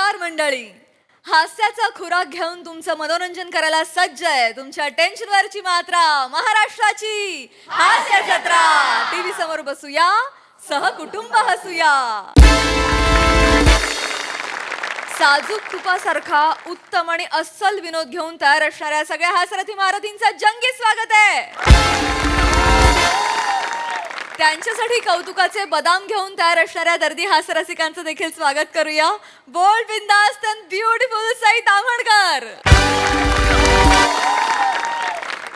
नमस्कार मंडळी. हास्याचा खुराक घेऊन तुमचं मनोरंजन करायला सज्ज आहे तुमच्या टेन्शनवरची मात्रा महाराष्ट्राची हास्य जत्रा. टीव्ही समोर बसूया, सहकुटुंब हसूया. साजूक तुपासारखा उत्तम आणि अस्सल विनोद घेऊन तयार असणाऱ्या सगळ्या हास्यरथी महारथींचं जंगी स्वागत आहे. त्यांच्यासाठी कौतुकाचे बदाम घेऊन तयार असणाऱ्या दर्दी हास्यरसिकांचं देखील स्वागत करूया. बोल्ड, बिंदास्त अँड ब्युटिफुल सई ताम्हणकर,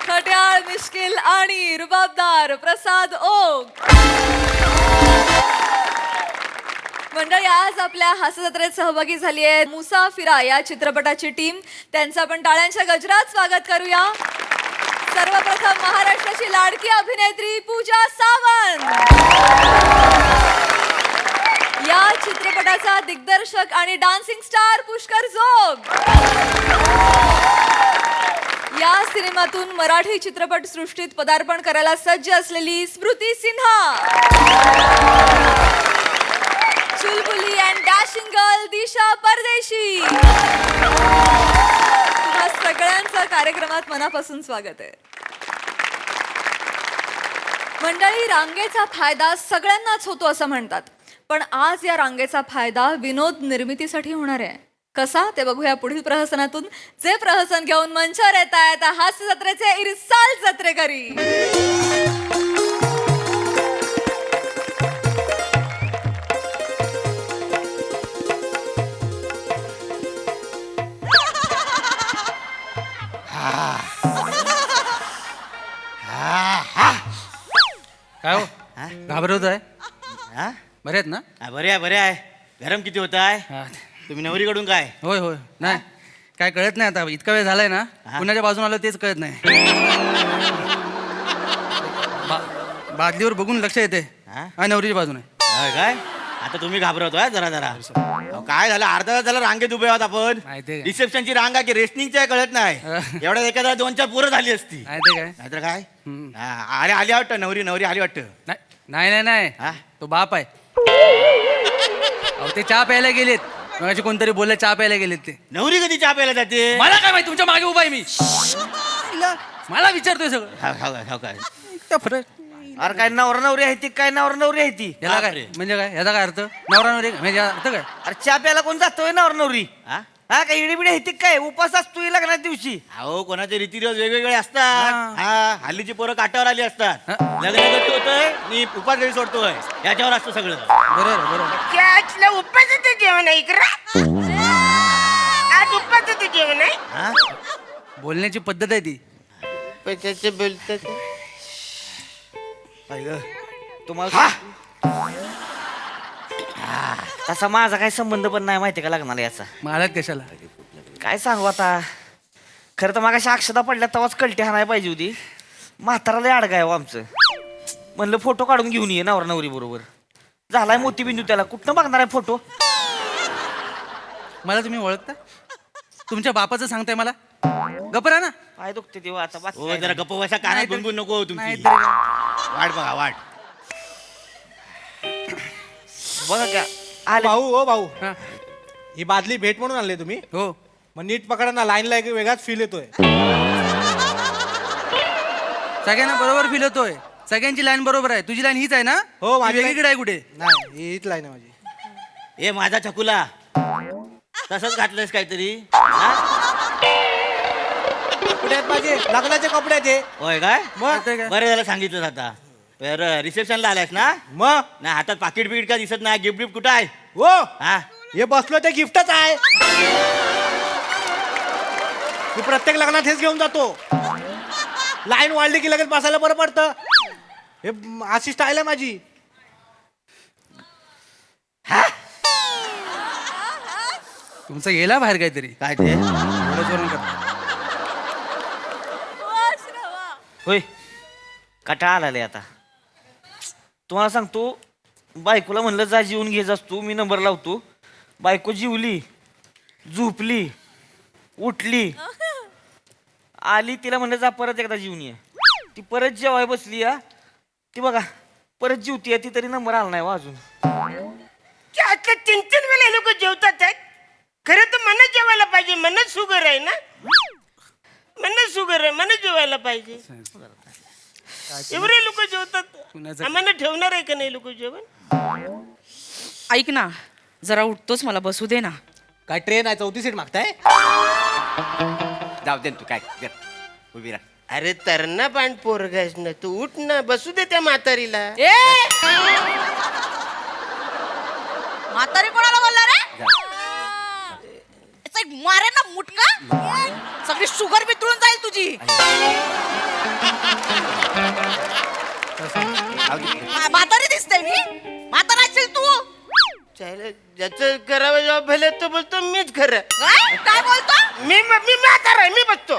खट्याळ, मिश्किल आणि रुबाबदार प्रसाद ओक. मंडळी, आज आपल्या हास्य जत्रेत सहभागी झाली आहे मुसाफिरा या चित्रपटाची टीम. त्यांचं आपण टाळ्यांच्या गजरात स्वागत करूया. सर्वप्रथम महाराष्ट्राची लाडकी अभिनेत्री पूजा सावंत, या चित्रपटाचा दिग्दर्शक आणि डान्सिंग स्टार पुष्कर जोग, या सिनेमातून मराठी चित्रपट सृष्टीत पदार्पण करायला सज्ज असलेली स्मृती सिन्हा, चुलबुली अँड डॅशिंग गर्ल दिशा परदेशी. तुम्हा सगळ्यांचं कार्यक्रमात मनापासून स्वागत आहे. मंडळी, रांगेचा फायदा सगळ्यांनाच होतो असं म्हणतात, पण आज या रांगेचा फायदा विनोद निर्मितीसाठी होणार आहे. कसा ते बघूया पुढील प्रहसनातून. जे प्रहसन घेऊन मंचावर येत आहेत हास्य जत्रेचे इरसाल जत्रेकरी. काय हो, घाबरवत आहे? बरे आहेत ना? बरे आहे, बरे आहे. गरम किती होत आहे? तुम्ही नवरीकडून काय? होय होय, नाही काय कळत नाही आता. इतका वेळ झालाय ना, कुणाच्या बाजून आलं तेच कळत नाही. बादलीवर बघून लक्ष येते हा नवरीच्या बाजूने. काय आता तुम्ही घाबरवतोय जरा जरा. काय झालं, अर्धा तास झाला रांगेत उभे आहोत आपण. रिसेप्शनची रांग आहे की रेशनिंगची आहे कळत नाही. एवढ्या एखाद्या 2-4 पोरं झाली असती. नाहीतर काय आली आली वाटतं. नवरी नवरी आली वाटतं. नाही नाही नाही, तो बाप आहे. अहो, ते चहा प्यायला गेलेत. मगाशी कोणतरी बोलले चहा प्यायला गेलेत. ते नवरी कधी चहा प्यायला जाते? मला काय माहिती, तुमच्या मागे उभा आहे मी. मला विचारतोय सगळं. काय अरे काय नवरा नवरी आहे ती? काय नवरा नवरी आहे ती? याला काय म्हणजे काय, याचा काय अर्थ? नवरा नवरी म्हणजे अर्थ काय? अरे चहा प्यायला कोण जातोय नवरा नवरी? हा काय इडीबिडी आहे काय? उपास असतोय लग्नाच्या दिवशी. अहो, कोणाचे रीतिरिवाज वेगवेगळे असतात. हा हल्लीची पोरं काठावर आली असतात. लग्न होतोय आणि उपास घरी सोडतोय, याच्यावर असतं सगळं. बरोबर बरोबर. उपासाचं जेवण आहे इकडं. आज उपासाचं जेवण आहे. बोलण्याची पद्धत आहे ती. पैशाचं बोलतात. तुम्हाला तसा माझा काही संबंध पण नाही माहिती का लग्नाला याचा. मला कशाला काय सांगू आता. खरं तर मागाशी अक्षता पडल्या तेव्हाच कलटी हाणायला पाहिजे होती. म्हाताराला अडगाय हो आमचं. म्हणलं फोटो काढून घेऊन ये नवरा नवरी बरोबर. झालाय मोतीबिंदू त्याला. कुठनं बघणार आहे फोटो? मला तुम्ही ओळखता? तुमच्या बापाचं सांगताय मला? गप्पा ना. पाय दुखते तेव्हा आता. जरा गप्प बसा, कानात गुणगुण नको तुमची. नाही वाट बघा वाट बघा का आले. भाऊ हो भाऊ, हा. ही बादली भेट म्हणून आणले तुम्ही? हो, मग नीट पकडा ना, लाईनला एक वेगळाच फील येतोय. सगळ्यांना बरोबर फील होतोय. सगळ्यांची लाईन बरोबर आहे. तुझी लाईन हीच आहे ना? हो, माझी ती वेगळीकडे आहे कुठे? नाही, हीच लाईन आहे माझी. ए माझा छकुला, तसंच घातलंयस काहीतरी? कपडे आहेत माझे, लग्नाचे कपडे आहेत हे. होय काय? मग बरं झालं सांगितलं आता. रिसेप्शनला आलायस ना? मग नाही हातात पाकिट बिकिट का दिसत नाही. गिफ्ट गिफ्ट कुठं आहे? हो, हा हे बसलो ते गिफ्टच आहे. मी प्रत्येक लग्नात हेच घेऊन जातो. लाईन वाढली की लगेच बसायला बरं पडतं. हे अशी स्टाईल आहे माझी. तुमचं गेला बाहेर काहीतरी. काय ते? एवढं जोरानं करता. होय, कटाळा आलाय आता. तुम्हाला सांगतो, बायकोला म्हणलं जा जेवून घे जास तू, मी नंबर लावतो. बायको जेवली, झोपली, उठली, आली. तिला म्हणलं जा परत एकदा जेवून ये. ती परत जेवाय बसली. या ती बघा परत जेवती, ती तरी नंबर आला नाही अजून. आता 3-3 वेळा लोक जेवतात आहेत. पाहिजे मला शुगर आहे ना, मला शुगर आहे, मला जेवायला पाहिजे. एवढे लोक जेवतात, आम्हाला ठेवणार आहे का नाही लोक जेवण? ऐक ना, जरा उठतोच, मला बसू दे ना. काय ट्रेन आहे 34 सीट मागताय? जाऊ दे ना तू काय कर. उभी राहा. अरे तरणा पांड पोरगास ना तू, उठ ना, बसू दे त्या म्हातारीला. ए म्हातारी कोणाला बोलला रे? याचा एक मारे ना मुटका, सगळी शुगर बितळून जाईल तुझी. म्हातारी दिसते मी, म्हातारा असेल तू. ज्याचं करावं जॉब भले तो बोलतो मीच खरं. काय बोलतो? मी म्हातारा आहे, मी बसतो,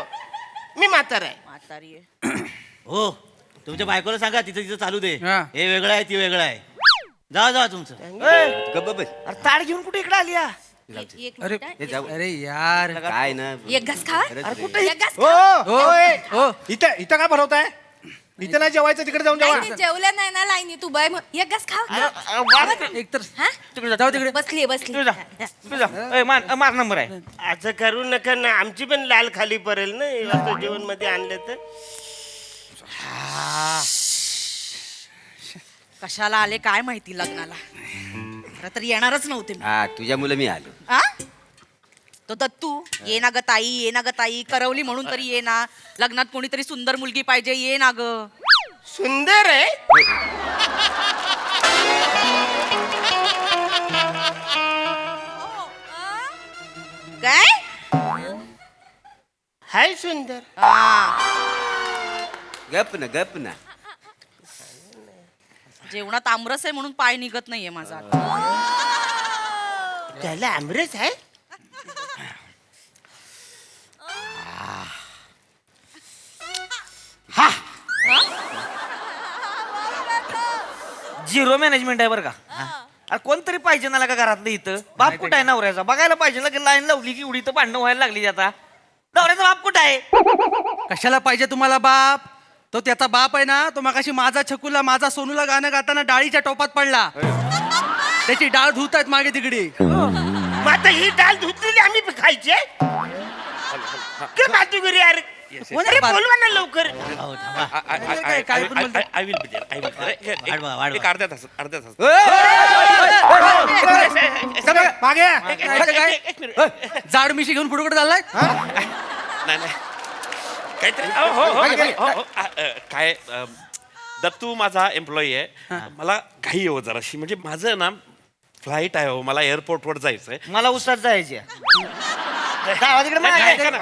मी म्हातारा आहे. म्हातारी आहे. हो, तुमच्या बायकोला सांगा तिचं तिचं चालू दे. हा. हे वेगळं आहे, ती वेगळं आहे. जा जा तुमचं. गप्प बस. अरे ताड घेऊन कुठे इकडे आली या? एक अरे मिनिट. हे जाऊ. अरे यार काय ना एक घास खा. खरंच रे. एक घास हो खा. हो हो इथं इथं काय भरवताय? इथं नाही जेवायचं, तिकडे जाऊन जेवा. लाईनी जेवल्या नाही ना लाईनी, तू बाय एक घास खा. एकतर हा? जाऊ तिकडे. बसली बसली. तू जा, तू जा. ए, मार नंबर आहे. असं करू नका ना, आमची पण लाल खाली पडेल ना असं जेवण मध्ये आणलं तर. कशाला आले काय माहिती लग्नाला, खरं तर येणारच नव्हते मी. हा तुझ्या मुलं मी आलो. आ? तो दत्तू ये ना ग ताई, ये ना ग ताई, करवली म्हणून तरी ये ना. लग्नात कोणीतरी सुंदर मुलगी पाहिजे, ये ना ग. सुंदर आहे. काय? हाय सुंदर. गप ना गप ना. जेवणात आमरस आहे म्हणून पाय निघत नाहीये माझा. त्याला आमरस आहे. झिरो मॅनेजमेंट आहे बरं का. अरे कोणतरी पाहिजे ना का घरातलं इथं. बाप कुठं आहे नवऱ्याचा? बघायला पाहिजे ना की लाईन लावली की एवढी तर भांडणं व्हायला लागली आता. नवऱ्याचा बाप कुठं आहे? कशाला पाहिजे तुम्हाला बाप? तो त्याचा बाप आहे ना, तो मगाशी माझा छकुला माझा सोनूला गाणं गाताना डाळीच्या टोपात पडला. त्याची डाळ धुत आहेत मागे तिकडे. मग आता ही डाल धुतलेली आम्ही खायचे का मातुगिरी? अरे अरे बोलवा ना लवकर. हो, थांबा. काय पण बोलतो. I will be there. I will वाढवा, वाढवा. एक अर्ध्या तासात अर्ध्या तासात. मागे या. एक मिनिट. जाड मिशी घेऊन पुढे कुठे चाललाय? नाही नाही काहीतरी काय दत्तू माझा एम्प्लॉई आहे. मला घाई आहे हो जराशी, म्हणजे माझं ना फ्लाईट आहे हो, मला एअरपोर्टवर जायचंय. मला उसात जायची तिकडे नाही, ऐका ना.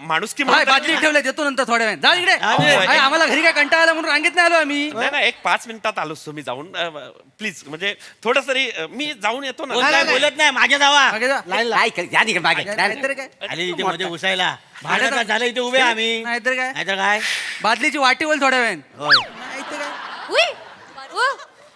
माणूस की हाय, बादली ठेवले, देतो नंतर थोड्या वेळ. जा इकडे. हाय, आम्हाला घरी काय कंटाळा आला म्हणून रांगेत नाही आलो आम्ही. नाही नाही, एक 5 मिनिटात आलोच तुम्ही जाऊन. प्लीज म्हणजे थोडं तरी मी जाऊन येतो कोण ना. काय बोलत नाही, मागे जावा. मागे जा. काय कर या निघ मागे. नाहीतर काय? आली इथे मध्ये घुसायला. भाडं काय झालं इथे उभे आम्ही. नाहीतर काय? नाहीतर काय? बादलीची वाटी बोल थोड्या वेळ. होय. नाहीतर काय? हुई.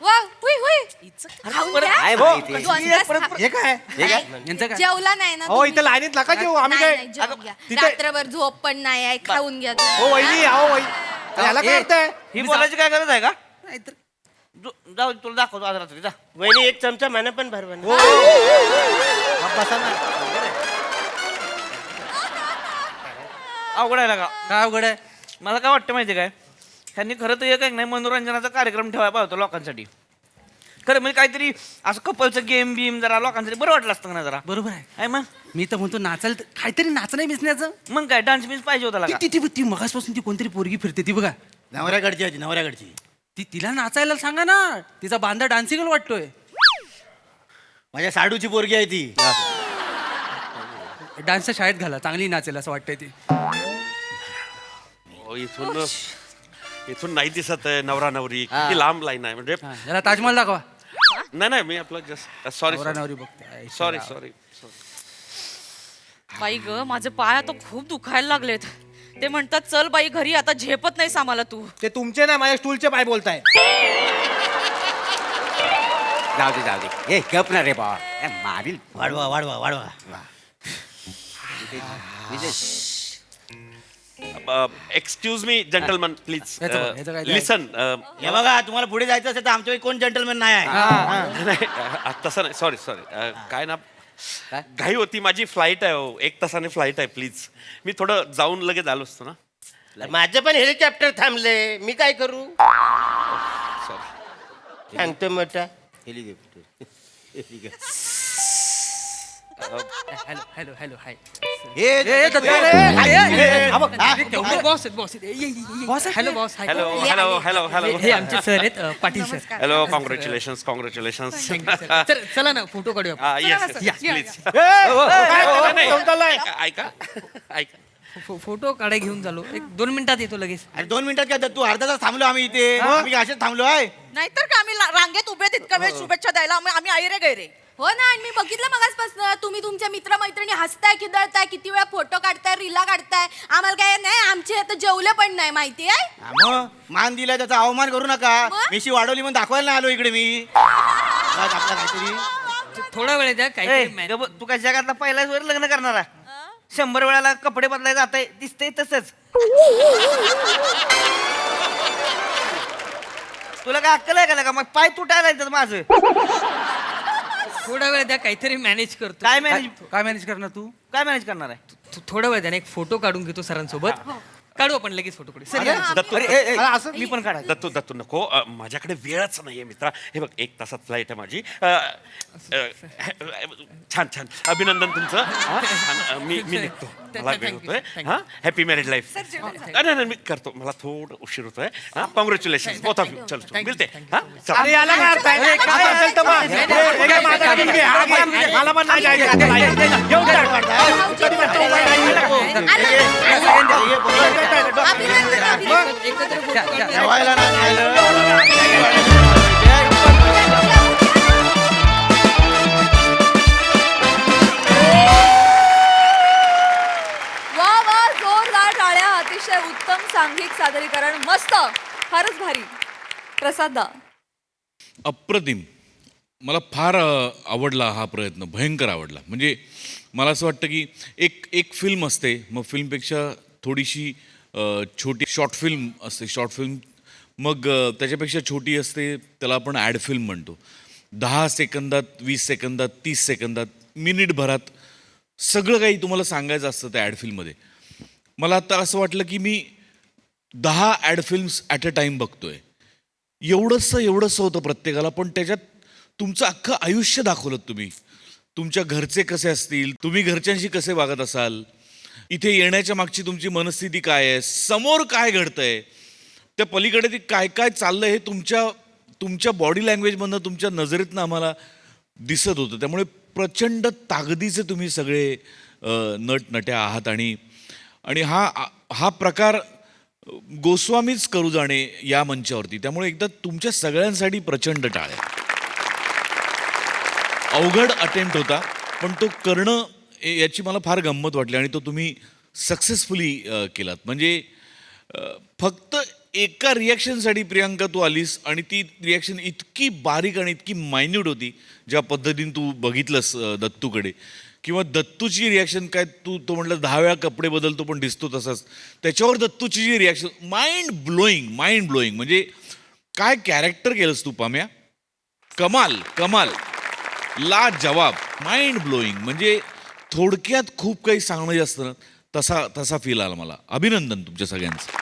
वा, हुई, हुई. खाऊन घ्या. काय माहिती? दोन घास खा. हे काय? यांचं काय? जेवला नाही ना हो तुम्ही? इथं लाईनीत नका जेवू. आम्ही नाही, काय नाही, जेवून घ्या. तिथे- रात्रभर झोप पण नाही आहे, खाऊन घ्या. हो वहिनी, अहो वहिनी, याला काय अर्थ आहे? ही बोलायची काय गरज आहे का? नाहीतर जाऊ तुला दाखवतो आज रात्री. जा. वहिनी एक चमचा मला पण भरवा ना. बसा ना. अवघड आहे का? काय अवघड आहे? मला काय वाटतं माहिती काय, ह्यांनी खरं तर एक नाही मनोरंजनाचा कार्यक्रम ठेवायला पाहिजे होता लोकांसाठी. खरं म्हणजे काहीतरी असं कपलचं गेम बीम जरा लोकांसाठी बरं वाटलं असतं ना जरा. बरोबर आहे. आहे मग मी तर म्हणतो नाचायला तर काहीतरी नाचणं बिसण्याचं. मग काय डान्स बिन्स पाहिजे होता लागा. ती मगासपासून ती कोणतरी पोरगी फिरते ती बघा. नवऱ्याकडची होती, नवऱ्याकडची. तिला नाचायला सांगा ना. तिचा बांधा डान्सिंग वाटतोय. माझ्या साडूची पोरगी आहे ती. डान्सच्या शाळेत घाला, चांगली नाचेल असं वाटतंय ती. हो, इथून नाही दिसत आहे नवरा नवरी. किती लांब लाईन आहे म्हणजे. हा, जरा ताजमहल दाखवा. नाही मी आपलं जस्ट सॉरी नवरा नवरी बघते. Sorry sorry. बाई ग, माझे पाय आता खूप दुखायला लागलेत. ते म्हणतात चल बाई घरी, आता झेपत नाहीस आम्हाला तू. ते तुमचे ना माझ्या स्टूलचे पाय बोलताय. जाऊ दे जाऊ दे. हे गप ना रे बा. मारील. वाढवा, वाढवा, वाढवा. एक्सक्यूज मी जेंटलमन प्लीज याचं काय ते? लिसन. हे बघा, तुम्हाला पुढे जायचं असेल तर आमच्या कोण जेंटलमॅन नाही आहे. नाही तसं नाही. सॉरी काय ना घाई होती, माझी फ्लाईट आहे हो, 1 तासाने फ्लाईट आहे, प्लीज मी थोडं जाऊन लगेच आलो असतो ना. माझं पण हेलिकॉप्टर थांबले, मी काय करू? सांगतो मोठा. Hello hello hello hi hello boss hello hello hello hello हे आमचे सर आहेत Patil sir. Hello, congratulations congratulations. चला ना फोटो काढूया. Yes please. ऐका ऐका फोटो काढाय घेऊन झालो 1-2 मिनिटात येतो लगेच. अरे 2 मिनिटात काय तू अर्धा तास थांबलो आम्ही इथे. आम्ही असेच थांबलो आहे. नाहीतर का आम्ही रांगेत उभे तितका वेळ शुभेच्छा द्यायला आम्ही आयरे गैरे. हो ना, आणि मी बघितलं मगाचपासून तुम्ही तुमच्या मित्रमैत्रिणी हसताय, खिदळताय, किती वेळा फोटो काढताय, रीला काढताय. आम्हाला काय नाही, आमचे आता जेवले पण नाही, माहिती आहे. मग मान दिलाय त्याचा अवमान करू नका. मग? मिशी वाढवली म्हणून दाखवायला नाही आलो इकडे मी. आज आपला काहीतरी थोडा वेळ द्या ए, काही. तू काय जगातला पहिलाच वर लग्न करणारा? 100 वेळाला कपडे बदलाय जाताय, दिसतंय तसंच. तुला काय अक्कल आहे का? मग पाय तुटायला येतात माझं. थोडा वेळ द्या, काहीतरी मॅनेज करतो. काय मॅनेज काय मॅनेज करणार तू? काय मॅनेज करणार आहे? थोडा वेळ द्या ना, एक फोटो काढून घेतो सरांसोबत. काढू आपण लगेच फोटो काढू. सर या. दत्तू असं मी पण काढायचं. दत्तू नको, माझ्याकडे वेळच नाहीये मित्रा. हे बघ, 1 तासात फ्लाईट आहे माझी. छान छान, अभिनंदन तुमचं. छान, मी निघतो, मला वेळ होतोय. हा, हॅपी मॅरिड लाईफ. नाही मी करतो, मला थोडं उशीर होतोय. हा, कॉंग्रॅच्युलेशन बोथ ऑफ यू. चल मिळते. हा चल. अरे याला काय अर्थ आहे? काय असेल तर मग. हे काय माझा घेऊन घे, हा घे. मला पण नाही जायचं आता live. घेऊन जा. कधी पण तो काय नाही नको. अभिनंदन, अभिनंदन. एकत्र फोटो काढूया. जेवायला नाही खायला. वा वा, जोरदार टाळ्या. अतिशय उत्तम सांघिक सादरीकरण, मस्त, फारच भारी. प्रसाद दा. अप्रतिम. मला फार आवडला हा प्रयत्न, भयंकर आवडला. म्हणजे मला असं वाटतं की एक फिल्म असते, मग फिल्मपेक्षा थोडीशी छोटी शॉर्ट फिल्म असते. शॉर्ट फिल्म मग त्याच्यापेक्षा छोटी असते, त्याला आपण ॲड फिल्म म्हणतो. 10 सेकंदात, 20 सेकंदात, 30 सेकंदात, मिनिटभरात सगळं काही तुम्हाला सांगायचं असतं त्या ॲड फिल्ममध्ये. मला आता असं वाटलं की मी 10 ad films at a time बघतोय. एवढंसं होतं प्रत्येकाला, पण त्याच्यात तुमचं अख्खं आयुष्य दाखवलं तुम्ही. तुमच्या घरचे कसे असतील, तुम्ही घरच्यांशी कसे वागत असाल, इथे येण्याच्या मागची तुमची मनस्थिती काय आहे, समोर काय घडतंय, त्या पलीकडे ते काय काय चाललं हे तुमच्या बॉडी लँग्वेजमधनं, तुमच्या नजरेतनं आम्हाला दिसत होतं. त्यामुळे प्रचंड ताकदीचे तुम्ही सगळे नटनट्या आहात. आणि हा प्रकार गोस्वामीच करू जाणे या मंचावरती. त्यामुळे एकदा तुमच्या सगळ्यांसाठी प्रचंड टाळ्या. अवघड अटेम्प्ट होता, पण तो करणं याची मला फार गंमत वाटली आणि तो तुम्ही सक्सेसफुली केलात. म्हणजे फक्त एका रिॲक्शनसाठी प्रियांका तू आलीस आणि ती रिॲक्शन इतकी बारीक आणि इतकी मायन्यूट होती, ज्या पद्धतीने तू बघितलंस दत्तूकडे, किंवा दत्तूची रिॲक्शन काय, तो म्हटलं 10 वेळा कपडे बदलतो पण दिसतो तसाच, त्याच्यावर दत्तूची जी रिॲक्शन, माइंड ब्लोईंग. म्हणजे काय कॅरेक्टर केलंस तू पाम्या. कमाल ला जवाब, माइंड ब्लोईंग. म्हणजे थोडक्यात खूप काही सांगणं जे असतं ना, तसा फील आला मला. अभिनंदन तुमच्या सगळ्यांचं.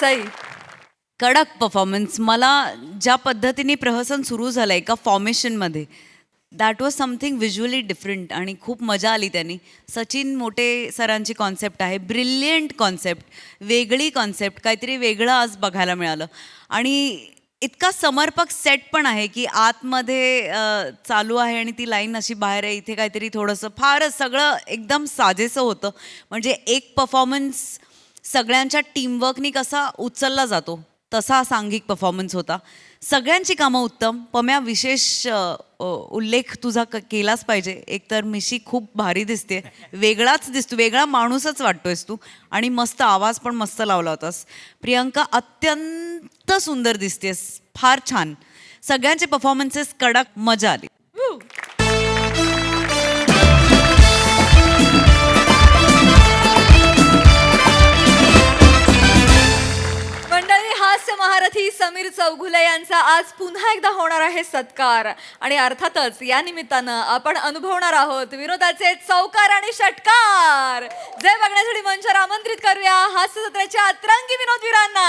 सई. कडक परफॉर्मन्स. मला ज्या पद्धतीने प्रहसन सुरू झालं एका फॉर्मेशनमध्ये, that was something visually different आणि खूप मजा आली त्यांनी. सचिन मोटे सरांची कॉन्सेप्ट आहे, ब्रिलियंट कॉन्सेप्ट, वेगळी कॉन्सेप्ट, काहीतरी वेगळं आज बघायला मिळालं. आणि इतका समर्पक सेट पण आहे की आतमध्ये चालू आहे आणि ती लाईन अशी बाहेर आहे, इथे काहीतरी थोडंसं फारच सगळं एकदम साजेसं होतं. म्हणजे एक परफॉर्मन्स सगळ्यांच्या टीमवर्कनी कसा उचलला जातो तसा सांघिक परफॉर्मन्स होता. सगळ्यांची कामं उत्तम. पम्या, विशेष उल्लेख तुझा केलाच पाहिजे. एकतर मिशी खूप भारी दिसते, वेगळाच दिसतो, वेगळा माणूसच वाटतोयस तू. आणि मस्त आवाज पण मस्त लावला होतास. प्रियांका, अत्यंत सुंदर दिसतेस, फार छान. सगळ्यांचे परफॉर्मन्सेस कडक, मजा आली. मंडळी, हास्य महारथी समीर समीर चौघुले यांचा आज पुन्हा एकदा होणार आहे सत्कार आणि अर्थातच या निमित्तानं आपण अनुभवणार आहोत विनोदाचे चौकार आणि षटकार जे बघण्यासाठी मंचावर आमंत्रित करूया हास्य सत्राच्या अतरंगी विनोदवीरांना.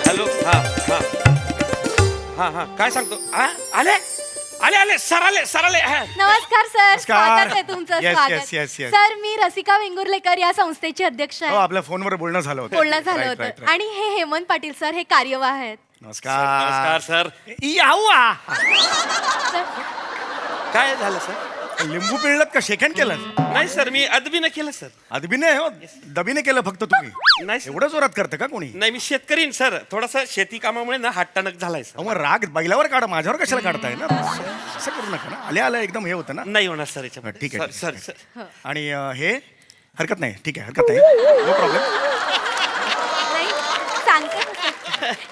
हॅलो हा हा हा हा काय सांगतो आले आले आले सर आले हा. नमस्कार सर, नमस्कार. स्वागत आहे तुमचं. Yes, स्वागत. yes, yes, yes. सर मी रसिका वेंगुर्लेकर या संस्थेची अध्यक्ष हो आहे. आपल्या फोनवर बोलणं झालं होतं बोलणं झालं Right, होतं right, right. आणि हे हेमंत पाटील सर हे कार्यवाह आहेत. नमस्कार सर. यावा काय झालं सर? लिंबू पिळलं का शेकंड केलं नाही सर मी अदबीनं केलं सर. अदबीने हो दबीने केलं फक्त तुम्ही नाही sir. एवढं जोरात करतं का कोणी नाही मी शेतकरी सर थोडासा शेती कामामुळे ना हातटणक झालाय सर. अहो, मग राग बैलावर काढा माझ्यावर कशाला काढताय ना असं करू नका ना आल्या आल्या एकदम हे होतं ना नाही होणार सर याच्या ठीक आहे, सर ठीक सर आहे. सर आणि हे हरकत नाही ठीक आहे हरकत नाही नो प्रॉब्लेम नाही, सांगते ना सर.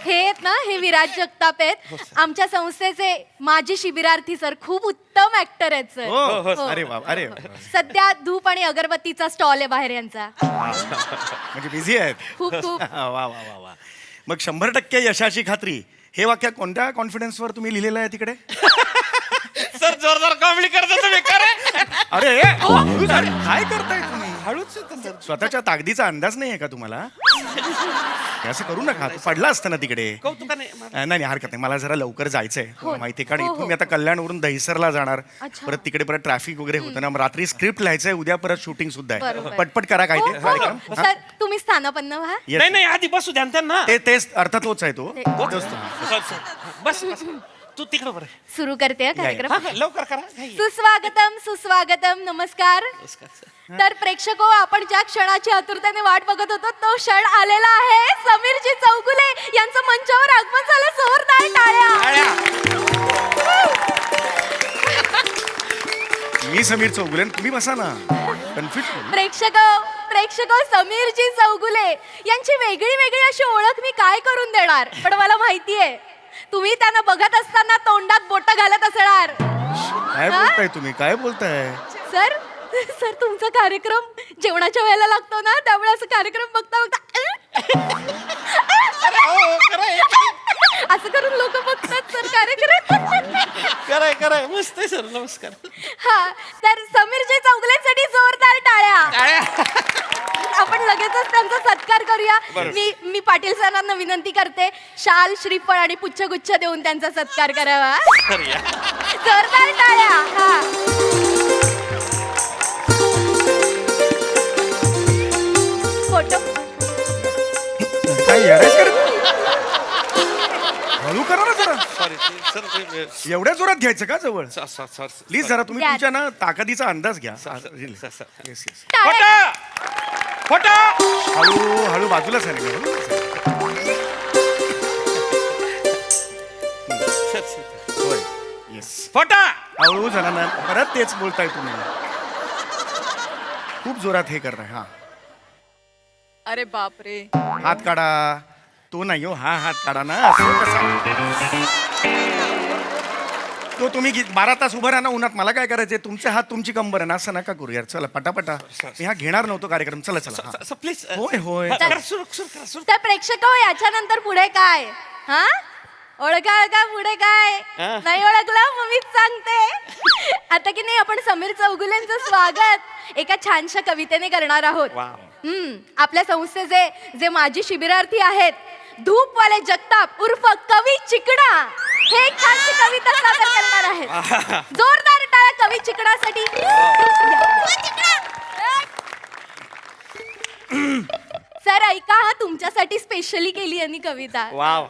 हे आहेत ना हे विराज जगताप आहेत आमच्या संस्थेचे माजी शिबिरार्थी सर. खूप उत्तम ऍक्टर आहेत सर. हो अरे वा अरे वा. सध्या धूप आणि अगरबत्तीचा स्टॉल आहे बाहेर यांचा. म्हणजे बिझी आहेत खूप खूप. वा वा वा वा मग 100% यशाची खात्री हे वाक्य कोणत्या कॉन्फिडन्सवर तुम्ही लिहिलेलं आहे तिकडे सर जोरदार कॉमेडी करता तुम्ही करे. अरे हळूच, अरे, काय करताय तुम्ही हळूच होतं सर. स्वतःच्या ताकदीचा अंदाज नाही आहे का तुम्हाला हे असं करू नका तू पडला असतं ना तिकडे कौतुकाने नाही नाही हरकत नाही मला जरा लवकर जायचंय हो. माहिती कारण हो, इथून हो. मी आता कल्याणवरून दहिसरला जाणार अच्छा. परत तिकडे परत ट्रॅफिक वगैरे होतं ना मग रात्री स्क्रिप्ट लिहायचंय उद्या परत शूटिंग सुद्धा आहे बरोबर. पटपट करा काय हो, ते हो, कार्यक्रम हो. हा? सर तुम्ही स्थानापन्न व्हा. Yes. नाही नाही आधी बसू द्या ना त्यांना. तेच अर्थ तोच आहे तो ते- तोच तो. Sir, sir. बस बस तू तिकडं बरं. सुरू करते हा कार्यक्रम. हा, हा, लवकर करा घाई. सुस्वागतम सुस्वागतम नमस्कार. नमस्कार, सर. तर प्रेक्षको आपण ज्या क्षणाची आतुरतेने वाट बघत होतो तो क्षण आलेला आहे. समीरजी चौगुले यांचं मंचावर आगमन झालं. जोरदार टाळ्या. मी समीर चौगुले तुम्ही बसा ना कन्फ्युज प्रेक्षको समीरजी चौगुले यांची वेगळी वेगळी अशी ओळख मी काय करून देणार. पण मला माहितीये तुम्ही त्यांना बघत असताना तोंडात बोट घालत असणार. काय बोलताय तुम्ही काय बोलताय सर सर तुमचा कार्यक्रम जेवणाच्या वेळेला लागतो ना त्यामुळे असं कार्यक्रम बघता असं करून लोक बघतात सर कार्यक्रम. कराय मस्त आहे सर. नमस्कार. हा तर समीरजी चौगुलेंसाठी जोरदार टाळ्या. आपण लगेचच त्यांचा सत्कार करूया. मी पाटील सरांना विनंती करते शाल श्रीफळ आणि पुच्छगुच्छ देऊन त्यांचा सत्कार करावा. जोरदार टाळ्या. हा फोटो काय येडायच करत? हळू करा ना जरा सॉरी सर. एवढ्या जोरात घ्यायचं का जवळ सर प्लीज जरा तुम्ही द्या. तुमच्या ना ताकदीचा अंदाज घ्या सर. Yes, yes. टाळ्या. हळू हळू बाजूला सांगितलं होय येस फोटा. हळू जरा ना परत तेच बोलताय तुम्ही खूप जोरात हे करताय हा अरे बापरे. हात काढा तो नाही हो हा हात काढा ना असं कसं तो तुम्ही 12 तास उभं राहा ना उन्हात मला काय करायचंय तुमचे हात तुमची कंबर आहे ना असं नका करू यार चला पटापटा मी हा घेणार नव्हतो कार्यक्रम चला चला हा. प्लीज होय होय तर प्रेक्षको याच्यानंतर पुढे काय. हा ओळखा का पुढे काय नाही ओळखलं मग मीच सांगते. आता की नाही आपण समीर चौगुलेंचं स्वागत एका छानशा कवितेने करणार आहोत. आपल्या संस्थेचे जे माजी शिबिरार्थी आहेत धूपवाले जगताप उर्फ कवी चिकडा हे एक छानशी कविता सादर करणार आहेत. जोरदार टाळ्या कवी चिकडासाठी. सर ऐका हा तुमच्यासाठी स्पेशली केली यांनी कविता. वाव.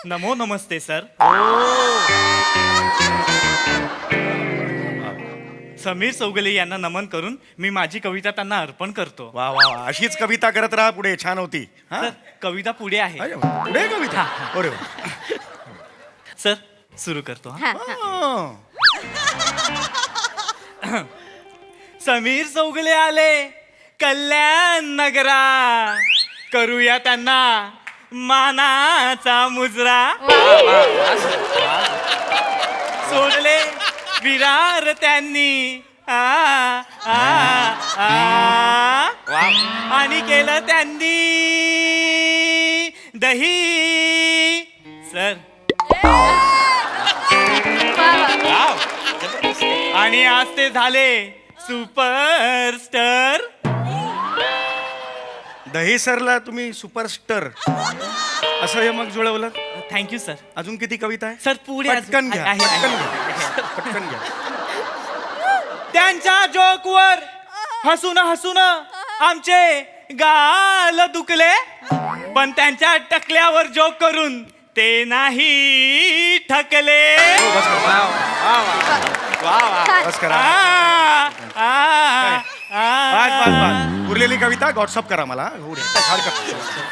नमो नमस्ते सर. समीर चौगुले यांना नमन करून मी माझी कविता त्यांना अर्पण करतो. वा वा वा. अशीच कविता करत राहा पुढे छान होती हा सर, कविता पुढे आहे. अरे वा. पुढे कविता अरे वा. सर सुरू करतो हा. हा. समीर चौगुले आले कल्याण नगरा करूया त्यांना मानाचा मुजरा. सोडले विरार त्यांनी आ, आ, आ. आणि केलं त्यांनी दही सर. आणि आज ते झाले सुपरस्टार. दही सरला तुम्ही सुपरस्टार असं हे मग जुळवलं. Thank you sir. अजून किती कविता आहे सर पुढे पटकन घ्या आहे, आहे. पटकन घ्या पटकन घ्या. त्यांच्या जोकवर हसून हसून आमचे गाल दुखले, पण त्यांच्या टकल्यावर जोक करून ते नाही ठकले. बस करा. आ, आ, बस आ. बस बस उरलेली कविता व्हॉट्सअप करा मला. हो रे, फार करा.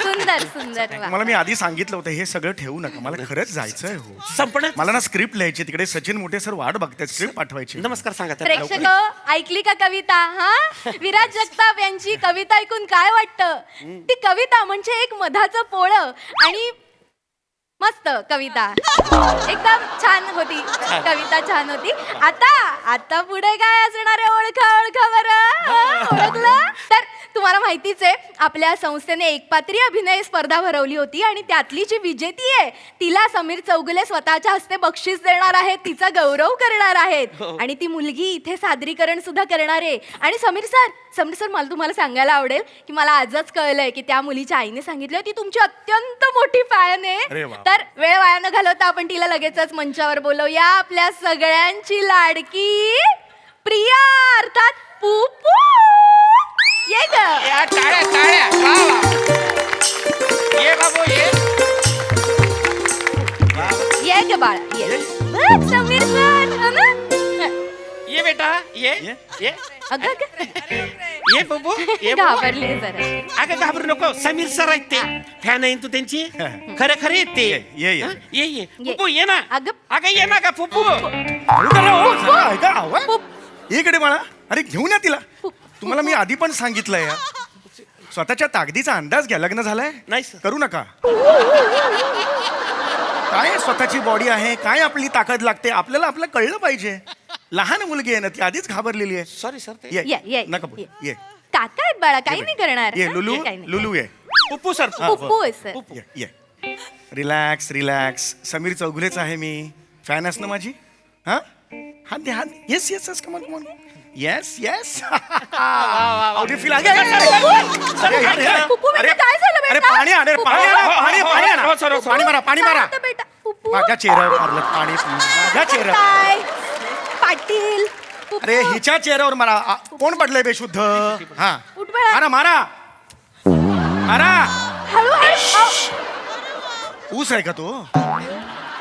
सुंदर सुंदर वा. मला मी आधी सांगितलं होतं हे सगळं ठेवू नका, मला खरंच जायचंय. हो संपण्यात मला ना स्क्रिप्ट लिहायची, तिकडे सचिन मोठे सर वाट बघतात स्क्रिप्ट पाठवायची. नमस्कार सांगा त्यांना. प्रेक्षक ऐकली का कविता? हा, विराज जगताप यांची कविता ऐकून काय वाटतं? ती कविता म्हणजे एक मधाचं पोळं आणि मस्त कविता. एकदम छान होती कविता, छान होती. आता पुढे काय असणार आहे? ओळखा बरं. ओळखलं तर तुम्हाला माहितीच आहे आपल्या संस्थेने एकपात्री अभिनय स्पर्धा भरवली होती आणि त्यातली जी विजेती आहे तिला समीर चौगुले स्वतःच्या हस्ते बक्षीस देणार आहेत, तिचा गौरव करणार आहेत. आणि ती मुलगी इथे सादरीकरण सुद्धा करणार आहे. आणि समीर सर मला तुम्हाला सांगायला आवडेल की मला आजच कळलंय की त्या मुलीच्या आईने सांगितलं ती तुमची अत्यंत मोठी फॅन आहे. अरे वा. तर वेळ वाया न घालवता आपण तिला लगेचच मंचावर बोलवूया. आपल्या सगळ्यांची लाडकी प्रिया अर्थात पुपू. ये ग. टाळ्या वा वा. ये बाबू ये. ये ग बाळा ये. बघ, समीर सर हो ना? ये बेटा ये ये अगं अगं. ये बाबू ये. घाबरले जरा. अगं घाबरू नको. समीर सर आहेत ते. फॅन आहे तू त्यांची. खरे खरे आहेत ते. ये ये हं? ये फुफू ये ना. अगं ये ना का फुफू. हळू करा हो. जरा ऐका आवाज. इकडे बाळा. अरे घेऊन या तिला. तुम्हाला मी आधी पण सांगितलंय स्वतःच्या ताकदीचा अंदाज घ्या. लग्न झालंय नाही सर. करू नका. काय स्वतःची बॉडी आहे, काय आपली ताकद लागते आपल्याला आपलं कळलं पाहिजे. लहान मुलगी आहे ना ती, आधीच घाबरलेली आहे. सॉरी सर ते ये. नका बोल. ये काका आहेत बाळा, काही नाही करणार. ये हं? लुलू काही नाही. लुलू ये. पुप्पू सर. पुप्पू आहे सर. ये ये. रिलॅक्स. समीर चौगुलेच आहे मी. फॅन असणं माझी. हा हात दे हात. Yes yes yes come on come on. Yes yes. फील पुप्पू बेटा काय झालं अरे बेटा? पाणी आण रे, पाणी आण, पाणी आण. हो, सर, हो, सर. पाणी मारा आता बेटा पुप्पू माझ्या चेहऱ्यावर मारलं पाणी. माझ्या चेहऱ्यावर. काय पाटील पुप्पू. अरे हिच्या चेहऱ्यावर मारा. कोण पडलंय बेशुद्ध? हा उठ बाळा. मारा हळू. ऊस आहे का तो?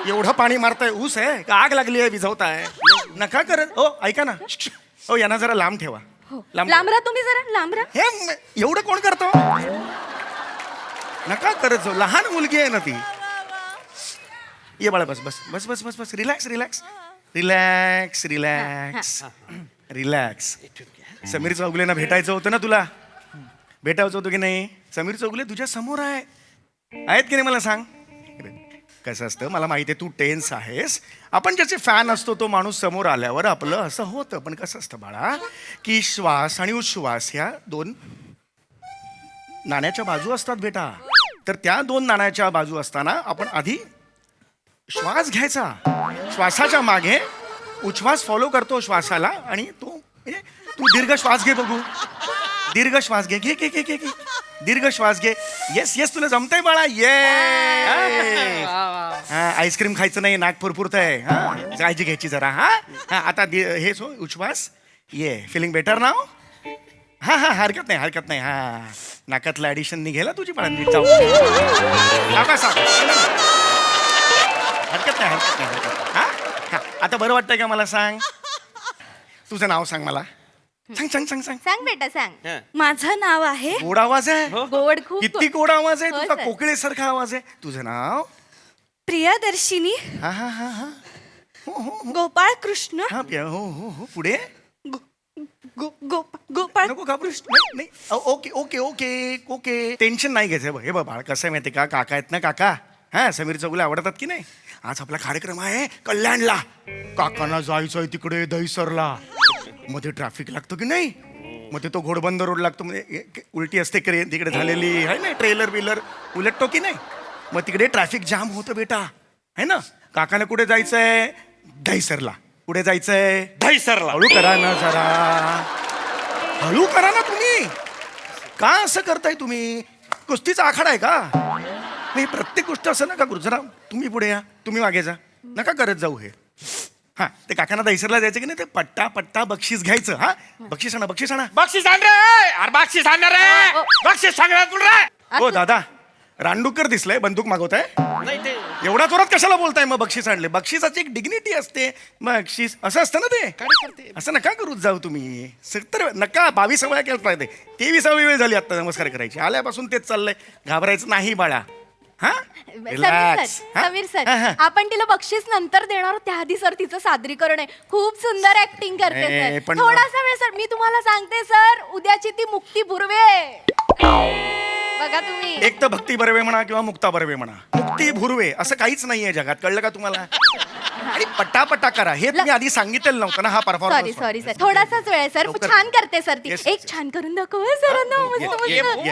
एवढं पाणी मारताय. ऊस आहे का आग लागली आहे विझवताय? नका करत. ओ ऐका ना. हो यांना जरा लांब ठेवा. लांब राहा तुम्ही जरा लांब राहा. हे एवढं कोण करतो? नका करत जाऊ. लहान मुलगी आहे ना ती. ये बाळा बस बस बस बस बस बस. रिलॅक्स. समीर चौगुलेंना भेटायचं होतं ना तुला? भेटायचं होतं की नाही? समीर चौगुले तुझ्या समोर आहेत की नाही मला सांग. कसं असतं मला माहिती आहे तू टेन्स आहेस. आपण ज्याचे फॅन असतो तो माणूस समोर आल्यावर आपलं असं होतं. पण कसं असतं बाळा की श्वास आणि उच्छ्वास ह्या दोन नाण्याच्या बाजू असतात बेटा. तर त्या दोन नाण्याच्या बाजू असताना आपण आधी श्वास घ्यायचा, श्वासाच्या मागे उच्छ्वास फॉलो करतो श्वासाला. आणि तो म्हणजे तू दीर्घ श्वास घे बघू. दीर्घ श्वास घे. घे घे घे घे घे. दीर्घ श्वास घे. येस येस तुला जमतंय बाळा. ये हा आईस्क्रीम खायचं नाही, नाक फुरफुरतंय. हा काळजी घ्यायची जरा. हा आता हे सो उच्छ्वास. ये फिलिंग बेटर नाव. हा हरकत नाही. हा नाकातलं ऍडिशन निघेल तुझी पण नीट जाऊ. हरकत नाही. हा आता बरं वाटतंय का मला सांग? तुझं नाव सांग मला. सांग. सांग बेटा सांग. माझं नाव आहे. गोड आवाज आहे. गोड खूप. किती गोड आवाज आहे हो, तुझा. सर. कोकिळेसारखा आवाज आहे. तुझं नाव? प्रियदर्शिनी हा गोपाळ कृष्ण. हा हो पुढे गोपाळ नको घाबरू. नाही ओके टेन्शन नाही घ्यायचं. हे बघ बाळ कसं आहे माहिती का, काका आहेत ना काका. हा समीर चौगुले आवडतात की नाही. आज आपला कार्यक्रम आहे कल्याणला. काकांना जायचंय तिकडे दहीसरला. मध्ये ट्रॅफिक लागतो की नाही, मध्ये तो घोडबंदर रोड लागतो, म्हणजे उलटी असते करे तिकडे झालेली आहे ना, ट्रेलर बिलर उलटतो की नाही, मग तिकडे ट्रॅफिक जाम होतं बेटा, है ना. काकाने कुठे जायचंय? दहीसरला. कुठे जायचंय? दहीसरला. हळू करा ना जरा, हळू करा ना तुम्ही. का असं करताय तुम्ही? कुस्तीचा आखाडा आहे का? नाही, प्रत्येक गोष्ट असं नका करू. जरा तुम्ही पुढे या, तुम्ही मागे जा, नका करत जाऊ हे. हा, ते काकांना दहीसरला जायचं की नाही, ते पट्टा पट्टा बक्षीस घ्यायचं. हा, बक्षीस आणा, बक्षीस आणा. बक्षीस आण रे, अरे बक्षीस आण रे, बक्षीस सांगा तुला रे. हो दादा, रांडुकर दिसलंय, बंदूक मागवताय. नाही ते एवढा जोरात कशाला बोलताय? मग बक्षीस आणले, बक्षिसाची एक डिग्निटी असते. बक्षीस असं असतं ना ते, असं नका करूच जाऊ तुम्ही. 70 नका, 22 वेळा केलं पाहिजे, 23वी वेळ झाली आता नमस्कार करायची. आल्यापासून तेच चाललंय. घाबरायचं नाही बाळा. हा, समीर सर, आपण तिला बक्षीस नंतर देणार, त्याआधी सर तिचं सादरीकरण आहे. खूप सुंदर ऍक्टिंग करते ए, सर. पण- थोडासा वेळ सर, मी तुम्हाला सांगते सर, उद्याची ती मुक्ती बुर्वे बघा तुम्ही. एक तर भक्ती बर्वे म्हणा किंवा मुक्ता बर्वे म्हणा, मुक्ती भुर्वे असं काहीच नाहीये जगात, कळलं का तुम्हाला? आणि पटापटा करा, हे तुम्ही आधी सांगितलेलं नव्हतं ना. हा सॉरी परफॉर्मन्स सॉरी सर, थोडासाच वेळ आहे सर. लवकर. छान करते सर ती. Yes, एक yes. छान करून दाखव सरांना. मस्त मस्त.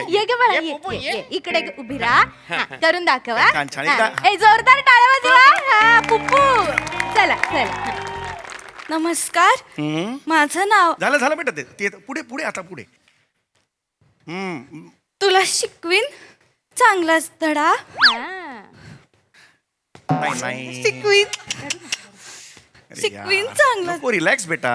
ये गे बाळा, ये. इकडे उभी राहा. हा, करून दाखवा. छान, छान. हा. ए, जोरदार टाळ्या वाजवा. हा, पुप्पू. चला चला. नमस्कार, माझं नाव. झालं झालं बेटा, ते पुढे पुढे आता पुढे. तुला शिकवीन चांगलाच धडा. नाही नाही, शिकवीन अरे शिकवीन यार, चांगलं. नको, रिलॅक्स बेटा.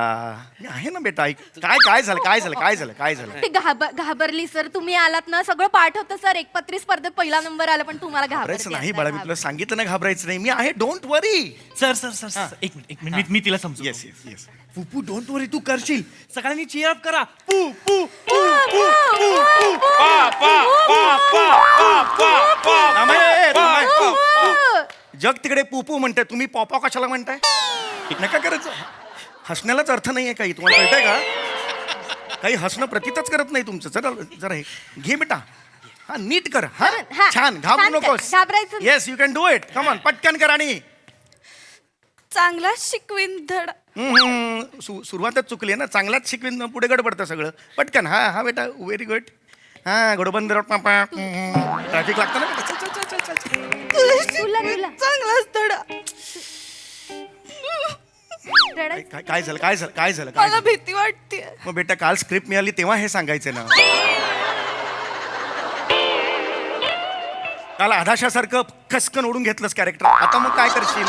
मी आहे ना बेटा. ऐक, काय झालं काय झालं काय झालं काय झालं? ती घाबरली सर. तुम्ही आलात ना, सगळं पाठ होतं सर. एकपत्री स्पर्धेत पहिला नंबर आला, पण तुम्हाला घाबरायचं नाही घाबरायचं बाळा, मी तुला सांगितलं ना, घाबरायचं नाही. मी आहे, don't worry. Sir sir sir sir, एक मिनिट मी तिला समजू. Yes yes yes. Pupu don't worry, तू करशील. सगळ्यांनी चीअर अप करा. पू पू पू पा पा पा पा पा पा. जग तिकडे पुपू म्हणते, तुम्ही पॉपॉ कशाला म्हणताय? नका करायचं. हसण्यालाच अर्थ नाहीये काही, तुम्हाला कळतंय का? काही हसणं प्रतीतच करत नाही तुमचं. जरा जरा हे घे बेटा. हा, नीट कर. हा, हा, छान. घाबरू छान कर. नकोस. घाबरायचं नाही. Yes, you can do it. Come on, पटकन कर. आणि चांगला शिकवीन धडा. सुरुवातच चुकली ना, चांगलाच शिकवीन, पुढे गडबडतं सगळं. पटकन. हा हा बेटा, व्हेरी गुड. हा, घोडबंदर ट्रॅफिक लागतं ना बेटा. चल चल चल चल चल. तुला चांगलाच धडा. काय झालं काय झालं काय झालं काय मला झालं? भीती वाटते. मग बेटा, काल स्क्रिप्ट मिळाली तेव्हा हे सांगायचं ना. काल आधाशासारखं खसकन ओढून घेतलंस कॅरेक्टर, आता मग काय करशील?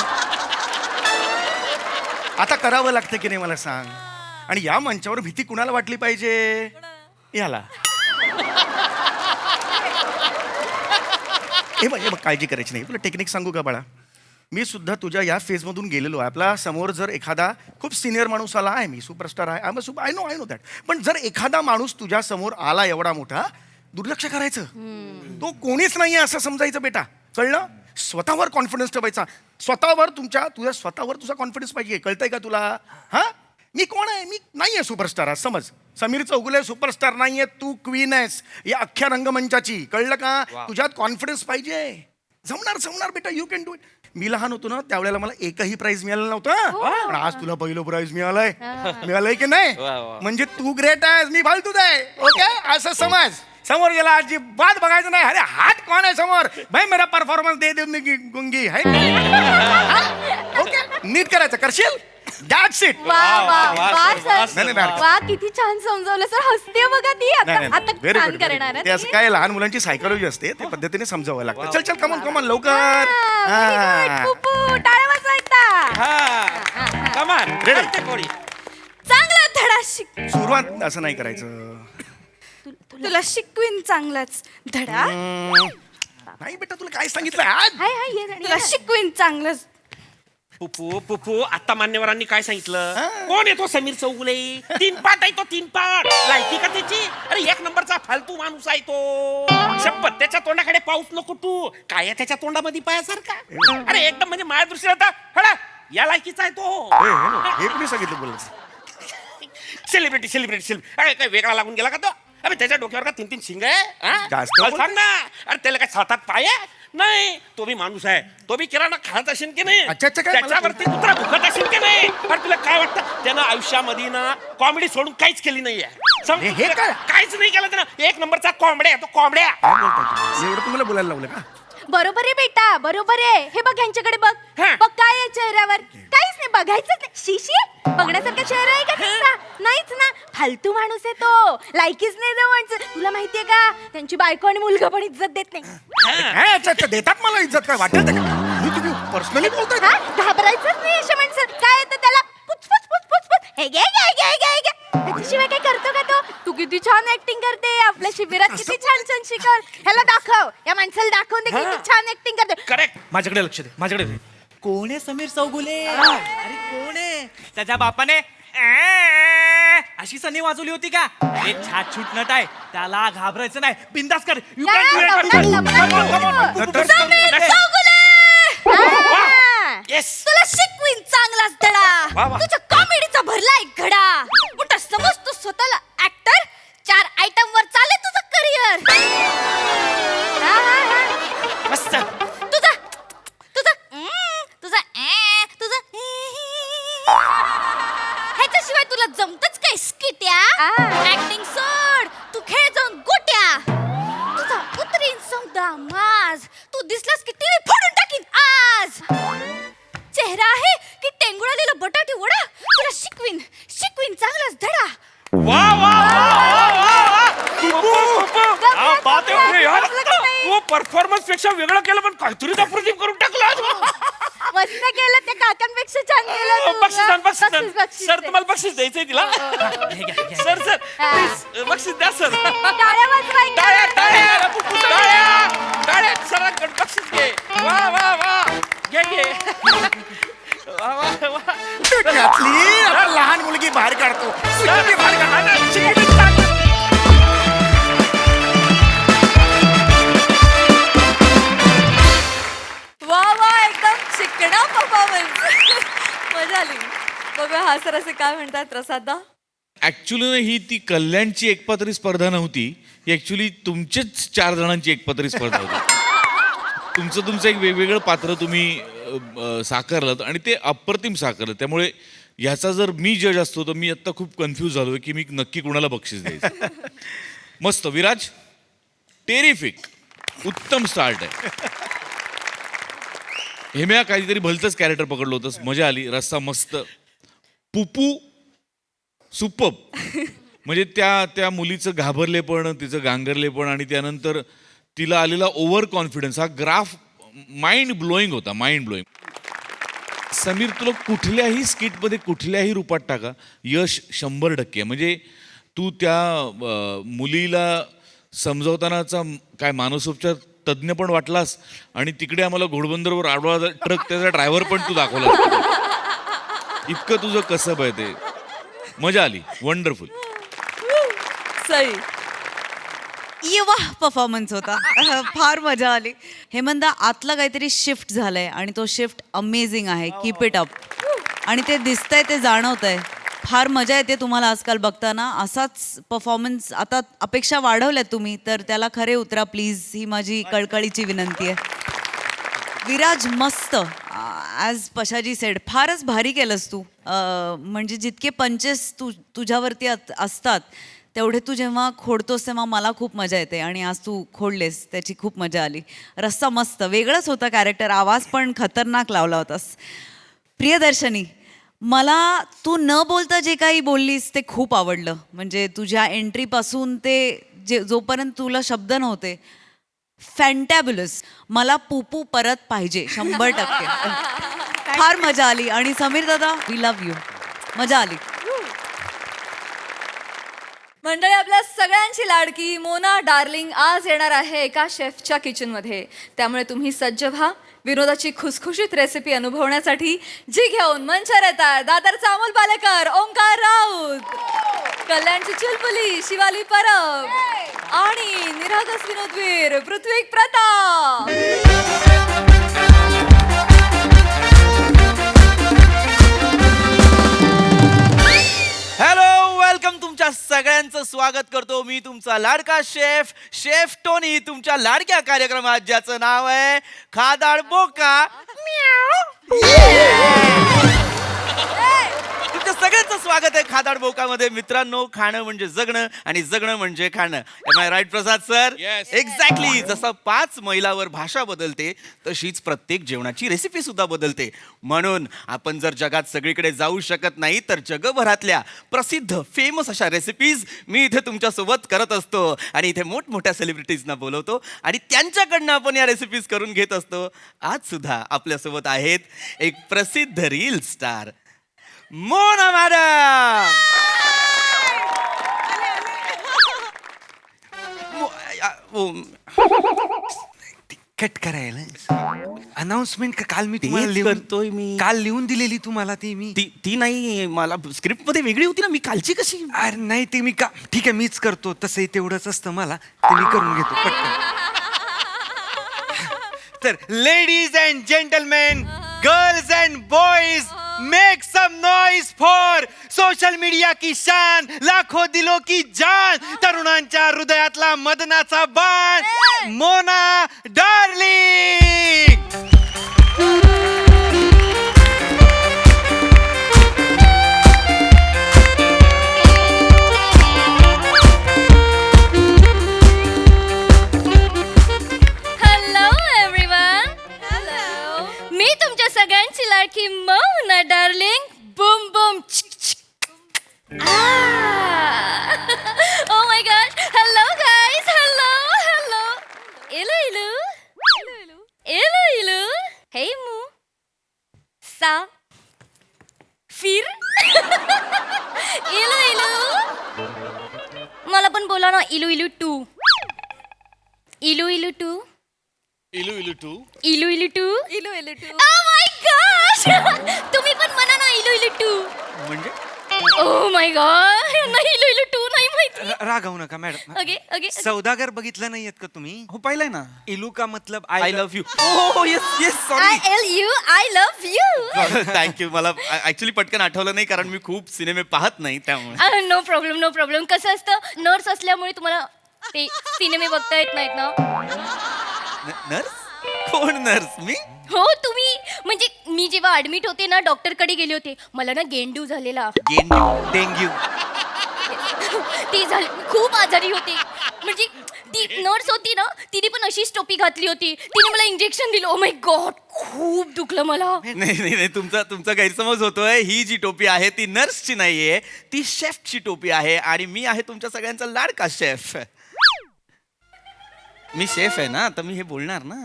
आता करावं लागतं की नाही मला सांग. आणि या मंचावर भीती कुणाला वाटली पाहिजे? याला. हे बघ काळजी करायची नाही. तुला टेक्निक सांगू का बाळा? मी सुद्धा तुझ्या या फेजमधून गेलेलो आहे. आपला समोर जर एखादा खूप सिनियर माणूस आला, आहे मी सुपरस्टार आहे, आय नो दॅट, पण जर एखादा माणूस तुझ्या समोर आला एवढा मोठा, दुर्लक्ष करायचं. तो कोणीच नाही आहे असं समजायचं बेटा, कळलं? स्वतःवर कॉन्फिडन्स ठेवायचा. स्वतःवर तुझ्या स्वतःवर तुझा कॉन्फिडन्स पाहिजे. कळतंय का तुला? हा, मी कोण आहे? मी नाहीये सुपरस्टार. आज समज, समीर चौगुले सुपरस्टार नाहीये, तू क्वीन आहेस या अख्ख्या रंगमंचाची. कळलं का? तुझ्यात कॉन्फिडन्स पाहिजे. जमणार बेटा, यू कॅन डू इट. मी लहान होतो ना, त्यावेळेला मला एकही प्राइज मिळालं नव्हतं, पण आज तुला पहिलं प्राइज मिळालंय की नाही? म्हणजे तू ग्रेट आहेस, मी फालतूच आहे. ओके, असं समज. समोर गेला अजिबात बघायचं नाही. अरे हात कोण आहे समोर? भाई मेरा परफॉर्मन्स दे गुंगी है. ओके, नीट करायचं. करशील? That's it. वा वा वा सर, नाही, नाही. वा किती छान समजवलं सर. हसते बघा ती. आता आता व्हेरी छान गुड. करणार ते असं काय, लहान मुलांची सायकोलॉजी असते, त्या पद्धतीने समजावं लागतं. चल चल, कमन लवकर. टाळ्या वाजवायचा. कमान Ready? चांगला धडा शिक. सुरुवात असं नाही करायचं. तुला शिकवीन चांगलाच धडा. नाही बेटा, तुला काय सांगितलं आज? तुला शिकवीन चांगलाच. पुपू पुपू, आता मान्यवरांनी काय सांगितलं? कोण येतो? समीर चौगुले. 3 पाट आहे तो, 3 पाट. लायकी का त्याची? अरे 1 नंबरचा फालतू माणूस आहे तो. शपथ, त्याच्या तोंडाकडे पाऊस नको तू. काय आहे त्याच्या तोंडामध्ये पायासारखा? अरे एकदम म्हणजे माझ्या दृष्टीला आता या लायकीचा आहे तो. हे कुणी सांगितलं बोल? सेलिब्रिटी. अरे काय वेगळा लागून गेला का तो? अरे त्याच्या डोक्यावर का 3-3 शिंग आहे? जास्त सांग ना. अरे त्याला काय 7-8 पाय आहे? नाही तो बी माणूस आहे, तो बी किराणा खात असेल की नाही, अच्छा, अच्छा, काय मला त्याच्यावरती कुत्रा भुकत असेल की नाही. अरे तुला काय वाटतं त्यानं आयुष्यामध्ये ना कॉमेडी सोडून काहीच केली नाहीये. हे काय? काहीच नाही केलं त्यानं. एक नंबरचा कोंबड्या, तो कोंबड्या. एवढं तुम्हाला बोलायला लावलं का? बरोबर आहे बेटा, बरोबर आहे. हे बघ यांच्याकडे बघ. हा. बघ काय आहे चेहऱ्यावर, काहीच नाही, बघायचंच नाही. शिशी बघण्यासारखा चेहरा आहे का त्यांचा? नाहीच ना, फालतू माणूस आहे तो, लायकीच नाही तो माणसं. तुला माहितीये का त्यांची बायको आणि मुलगा पण इज्जत देत नाही. काय? अच्छा अच्छा, देतात मला इज्जत, काय वाटेल ते का? तुम्ही पर्सनली बोलताय का? हा? घाबरायचंच नाही अशा माणसं. काय येतं त्याला पुचपुच पुचपुच हे घे घे घे घे घे. त्याच्याशिवाय काय करतो का तो? तू किती छान ऍक्टिंग करते, आपल्या शिबिरात किती छान छान शिकव. ह्याला दाखव, या माणसाला दाखवून दे किती छान ऍक्टिंग करते. करेक्ट. माझ्याकडे लक्ष दे, माझ्याकडे दे. कोण आहे समीर चौगुले? अरे कोण आहे? त्याच्या बापाने अशी सनी वाजवली होती का? अरे छाट छूट नट आहे, त्याला घाबरायचं नाही, बिंदास कर. You can do it. लपडा, लपडा, लपडा. Sameer Chougule! हा. Yes. तुला शिकवीन चांगलाच धडा. तुझ्या कॉमेडीचा भरला एक घडा. मोठा समजतो स्वतःला ऍक्टर, 4 आयटम वर चाले तुझं करिअर. मस्त. तुझा तुझा तुझा तुझा ह्याच्याशिवाय तुला जमतच काय स्किट्या? ऍक्टिंग सोड, तू खेळ जाऊन गोट्या. तुझा उतरीन समजा माज, तू दिसलास की टीव्ही फोडून टाकीन आज. चेहरा आहे की टेंगुळालेला बटाटे वडा, तुला शिकवीन शिकवीन चांगलाच धडा. वा वा बात आहे यार. वो परफॉर्मन्स पेक्षा वेगळं केलं पण काहीतरी अप्रतिम करून टाकलं. मस्त केलं, त्या काकांपेक्षा छान केलं तू. बक्षीस बक्षीस बक्षीस सर दे. तुम्हाला बक्षीस द्यायचंय तिला. सर सर प्लीज बक्षीस द्या सर. टाळ्या वाजवायच्या. टाळ्या टाळ्या टाळ्या टाळ्या सरांकडे बक्षीस घे. वा वा वा घे घे. वा वा वा. त्यातली आता लहान मुलगी बाहेर काढतो. शिकवते बाहेर काढा ना, शिकवते टाक. वा वा एकदम शिकणा परफॉर्मन्स. मजा आली. बघा हा सर असे काय म्हणतात प्रसादा. ऍक्च्युली ही ती कल्याणची एकपात्री स्पर्धा नव्हती, ही ऍक्च्युली तुमचेच 4 जणांची एकपात्री स्पर्धा होती. तुमचं एक वेगवेगळं पात्र तुम्ही साकारलं आणि ते अप्रतिम साकारलं. त्यामुळे ह्याचा जर मी जज असतो तर मी आत्ता खूप कन्फ्यूज झालोय की मी नक्की कुणाला बक्षीस द्यायचं. मस्त विराज, टेरिफिक, उत्तम स्टार्ट आहे. हेम्या काहीतरी भलतंच कॅरेक्टर पकडलं होतंस, मजा आली. रस्सा मस्त. पुपू सुपब. म्हणजे त्या मुलीचं घाबरलेपण, तिचं गांगरलेपण आणि त्यानंतर तिला आलेला ओव्हर कॉन्फिडन्स, हा ग्राफ माइंड ब्लोईंग होता, माइंड ब्लोईंग. समीर, तुला कुठल्याही स्किटमध्ये कुठल्याही रूपात टाका, यश 100% आहे. म्हणजे तू त्या मुलीला समजवतानाचा काय मानसोपचार तज्ज्ञ पण वाटलास आणि तिकडे आम्हाला घोडबंदरवर आडवा ट्रक त्याचा ड्रायव्हर पण तू दाखवला. इतकं तुझं कसब आहे ते. मजा आली, वंडरफुल. सई. वा परफॉर्मन्स होता. फार मजा आली. हेमंदा, आतला काहीतरी शिफ्ट झालंय आणि तो शिफ्ट अमेझिंग आहे. Keep it up. आणि ते दिसतंय, ते जाणवतंय. फार मजा येते तुम्हाला आजकाल बघताना. असाच परफॉर्मन्स आता अपेक्षा वाढवल्यात तुम्ही, तर त्याला खरे उतरा प्लीज, ही माझी कळकळीची विनंती आहे. विराज, मस्त. ॲज पशाजी सेड, फारच भारी केलंस तू. म्हणजे जितके पंचेस तुझ्यावरती असतात तेवढे तू जेव्हा खोडतोस तेव्हा मला खूप मजा येते आणि आज तू खोडलेस, त्याची खूप मजा आली. रस्सा मस्त, वेगळंच होता कॅरेक्टर. आवाज पण खतरनाक लावला होतास. प्रियदर्शनी, मला तू न बोलता जे काही बोललीस ते खूप आवडलं. म्हणजे तुझ्या एंट्रीपासून ते जोपर्यंत तुला शब्द नव्हते, फॅन्टॅब्युलस. मला पुपू परत पाहिजे 100%. फार मजा आली. आणि समीर दादा, वी लव्ह यू. मजा आली. मंडळी, आपल्या सगळ्यांची लाडकी मोना डार्लिंग आज येणार आहे एका शेफच्या किचनमध्ये. त्यामुळे तुम्ही सज्ज व्हा विनोदाची खुसखुशीत रेसिपी अनुभवण्यासाठी, जी घेऊन मंचावर येतात दादरचा अमोल पालेकर, ओंकार राऊत, कल्याणची चुलबुली शिवाली परब आणि निरागस विनोदवीर पृथ्वीक प्रताप. Hello, welcome. तुमच्या सगळ्यांचं स्वागत करतो मी, तुमचा तुमचा लाडका शेफ शेफ टोनी तुमच्या लाडक्या कार्यक्रमात ज्याचं नाव आहे खादाड बोका. तुमच्या सगळ्यांचं स्वागत आहे खादाड बोकामध्ये. मित्रांनो, खाणं म्हणजे जगणं आणि जगणं म्हणजे खाणं. Am I right Prasad sir? Yes. Exactly. जसं 5 मैलावर भाषा बदलते तशीच प्रत्येक जेवणाची रेसिपी सुद्धा बदलते. म्हणून आपण जर जगात सगळीकडे जाऊ शकत नाही तर जगभरातल्या प्रसिद्ध फेमस अशा रेसिपीज मी इथे तुमच्यासोबत करत असतो आणि इथे मोठमोठ्या सेलिब्रिटीजना बोलवतो आणि त्यांच्याकडनं आपण या रेसिपीज करून घेत असतो. आज सुद्धा आपल्यासोबत आहेत एक प्रसिद्ध reel star Mona madam. Cut करायला अनाउन्समेंट काल मी तेच तुम्हाला करतोय मी. काल लिहून दिलेली तुम्हाला ती मी. ती नाही, मला स्क्रिप्ट मध्ये वेगळी होती ना, मी कालची कशी. अरे नाही ते मी का ठीक आहे मीच करतो तसंही तेवढंच असतं मला ते मी करून घेतो पटकन. तर ladies and gentlemen girls and boys make some noise for social media की शान लाखो दिलो की जान तरुणांच्या हृदयातला मदनाचा बाण Mona darling. Hello everyone. Hello, मी तुमच्या सगळ्यांची लाडकी Mona darling. Boom boom. Oh my god. Hello guys. Hello hello. इलू इलू इलू इलू. हे मू सा फिर. इलू इलू. मला पण बोला ना इलू इलू टू. इलू इलू टू. इलू इलू टू. इलू इलू टू. इलू इलू टू. Oh my gosh. तुम्ही पण म्हणा ना इलू इलू टू. म्हणजे ओ माय गॉड. नाही इलू इलू टू नाही माहिती. रागावू नका मॅडम. Okay okay. सौदागर बघितलं नाहीयेत का तुम्ही? हो पाहिलंय ना. इलू का मतलब आय लव्ह यू. हो yes yes I sorry. L U I love you. Thank you. मला ऍक्च्युली पटकन आठवलं नाही कारण मी खूप सिनेमे पाहत नाही त्यामुळे. No problem no problem. कसं असतं नर्स असल्यामुळे तुम्हाला ते सिनेमे बघता येत नाहीत ना. नर्स? कोण नर्स? मी? हो तुम्ही. म्हणजे मी जेव्हा ऍडमिट होते ना डॉक्टरकडे गेले होते. मला ना गेंडू झालेला. डेंग्यू. ती झाली खूप आजारी होती. म्हणजे ती नर्स होती ना तिने पण अशीच टोपी घातली होती. तिने मला इंजेक्शन दिलं. ओ माय गॉड खूप दुखलं मला. नाही नाही नाही तुमचा गैरसमज होतोय. ही जी टोपी आहे ती नर्सची नाहीये, ती शेफची टोपी आहे आणि मी आहे तुमच्या सगळ्यांचा लाडका शेफ. मी शेफ आहे ना, तर मी हे बोलणार ना.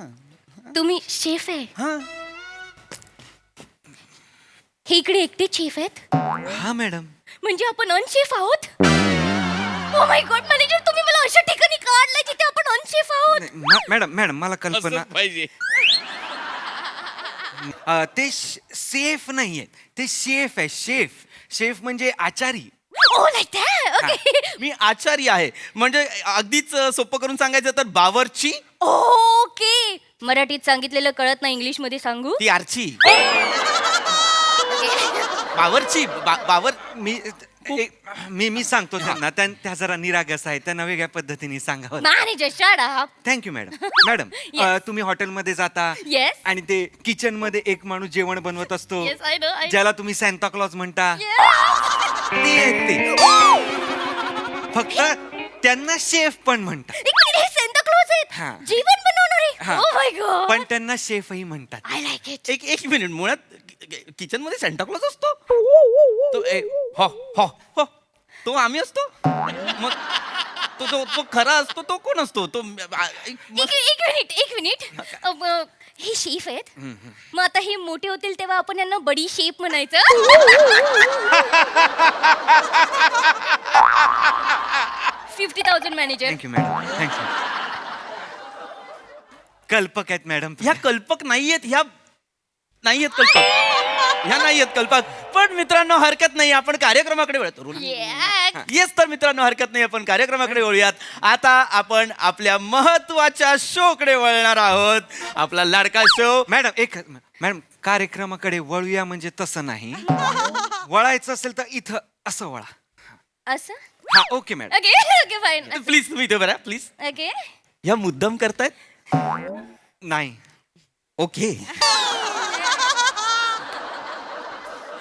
तुम्ही शेफ आहे? हा. हे इकडे एकटे शेफ आहेत? हा मॅडम. म्हणजे आपण अनशेफ आहोत? ओ माय गॉड मॅनेजर तुम्ही मला अशा ठिकाणी काढलंय जिथे आपण अनशेफ आहोत. मॅडम मॅडम मला कल्पना असंच पाहिजे. ते सेफ नाहीये ते शेफ आहे. शेफ शेफ म्हणजे आचारी. ओ लाईक दॅट. ओके. मी आचारी आहे. म्हणजे अगदीच सोपं करून सांगायचं तर बावरची. ओके. मराठीत सांगितलेलं कळत नाही इंग्लिश मध्ये सांगू? ती आरची. बावरची बावर. मी सांगतो त्यांना त्या जरा निरागस आहे त्यांना वेगळ्या पद्धतीने सांगावं. Manager shut up. Thank you madam. Madam Yes. तुम्ही हॉटेलमध्ये जाता Yes. आणि ते किचन मध्ये एक माणूस जेवण बनवत असतो Yes, I know, I know. ज्याला तुम्ही सॅन्टा क्लॉज म्हणता. ते आहेत ते. फक्त त्यांना शेफ पण म्हणतात. एक मिनिट हे सेंटा क्लॉज हा. आहेत जेवण बनवणारे. हा. ओ माय गॉड. पण त्यांना शेफही म्हणतात. I like it. एक मिनिट. मुळात किचन मध्ये सेंटा क्लॉज असतो तो. हो हो हो तो आम्ही असतो. मग तो खरा असतो तो कोण असतो तो? एक मिनिट. हे शेफ आहेत. मग आता हे मोठे होतील तेव्हा आपण यांना बडी शेफ म्हणायचं. 50,000 मॅनेजर. Thank you madam. थँक्यू. कल्पक आहेत मॅडम. ह्या कल्पक नाहीयेत. ह्या नाहीयेत कल्पक. ह्या नाहीयेत कल्पक. पण मित्रांनो हरकत नाही आपण कार्यक्रमाकडे वळतो. येस तर मित्रांनो हरकत नाही आपण कार्यक्रमाकडे वळूयात. आता आपण आपल्या महत्वाच्या शोकडे वळणार आहोत. आपला लाडका शो. मॅडम कार्यक्रमाकडे वळूया म्हणजे तसं नाही. वळायचं असेल तर इथं असं वळा. असं हा okay madam. Okay okay fine please तुम्ही इथे बरा प्लीज. ओके या मुद्दाम करतायत. नाही. ओके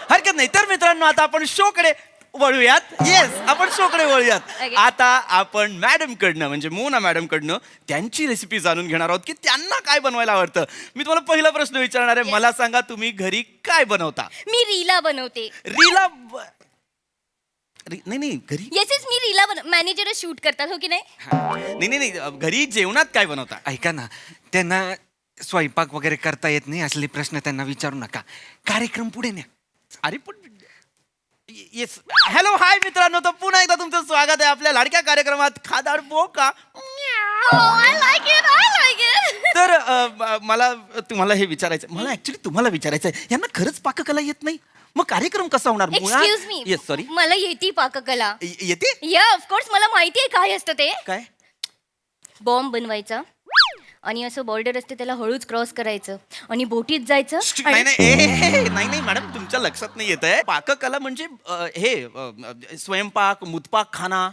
हरकत नाही. तर मित्रांनो आता आपण शोकडे वळूयात. येस आपण शोकडे वळूयात. Okay. आता आपण मॅडम कडनं म्हणजे मोना मॅडम कडनं त्यांची रेसिपी जाणून घेणार आहोत की त्यांना काय बनवायला आवडतं. मी तुम्हाला पहिला प्रश्न विचारणार आहे. मला सांगा तुम्ही घरी काय बनवता. मी रीला बनवते. रीला नाही घरी येस मी रीला मॅनेजर शूट करतात हो की नाही. नाही घरी जेवणात काय बनवता. ऐका ना, त्यांना स्वयंपाक वगैरे करता येत नाही असले प्रश्न त्यांना विचारू नका. कार्यक्रम पुढे न्या. अरे पण येस हॅलो हाय मित्रांनो, तर पुन्हा एकदा तुमचं स्वागत आहे आपल्या लाडक्या कार्यक्रमात खादाड बोका. I like it. तर मला तुम्हाला हे विचारायचं, मला ऍक्च्युली तुम्हाला विचारायचं आहे, यांना खरंच पाककला येत नाही मग कार्यक्रम कसा होणार. Excuse me. येस सॉरी मला येते पाककला. येते या ऑफकोर्स मला माहिती आहे काय असतं ते. काय. बॉम्ब बनवायचा आणि असं बॉर्डर असते त्याला हळूच क्रॉस करायचं आणि बोटीत जायचं. नाही मॅडम तुमच्या लक्षात नाही येत आहे. पाककला म्हणजे हे स्वयंपाक मुतपाक खाना.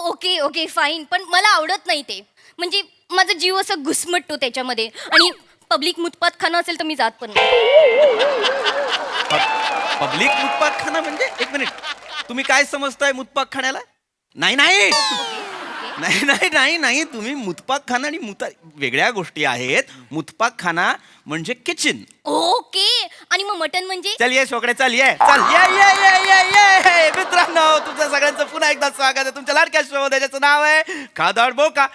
Okay okay fine. पण मला आवडत नाही ते. म्हणजे माझा जीव असं घुसमटतो त्याच्यामध्ये. आणि पब्लिक मुतपात खाणं असेल तर मी जात पण पब्लिक मुतपाक खाना म्हणजे एक मिनिट तुम्ही काय समजताय मुतपाक खाण्याला. नाही तुम्ही मुतपाक खाना आणि वेगळ्या गोष्टी आहेत. मुतपाक खाना म्हणजे किचन. ओके. आणि मग मटन म्हणजे. चल ये शोकडे चल ये ये मित्रांनो तुमच्या सगळ्यांचं पुन्हा एकदा स्वागत आहे तुमच्या लाडक्या शो मध्ये ज्याचं नाव आहे खादाड बोका.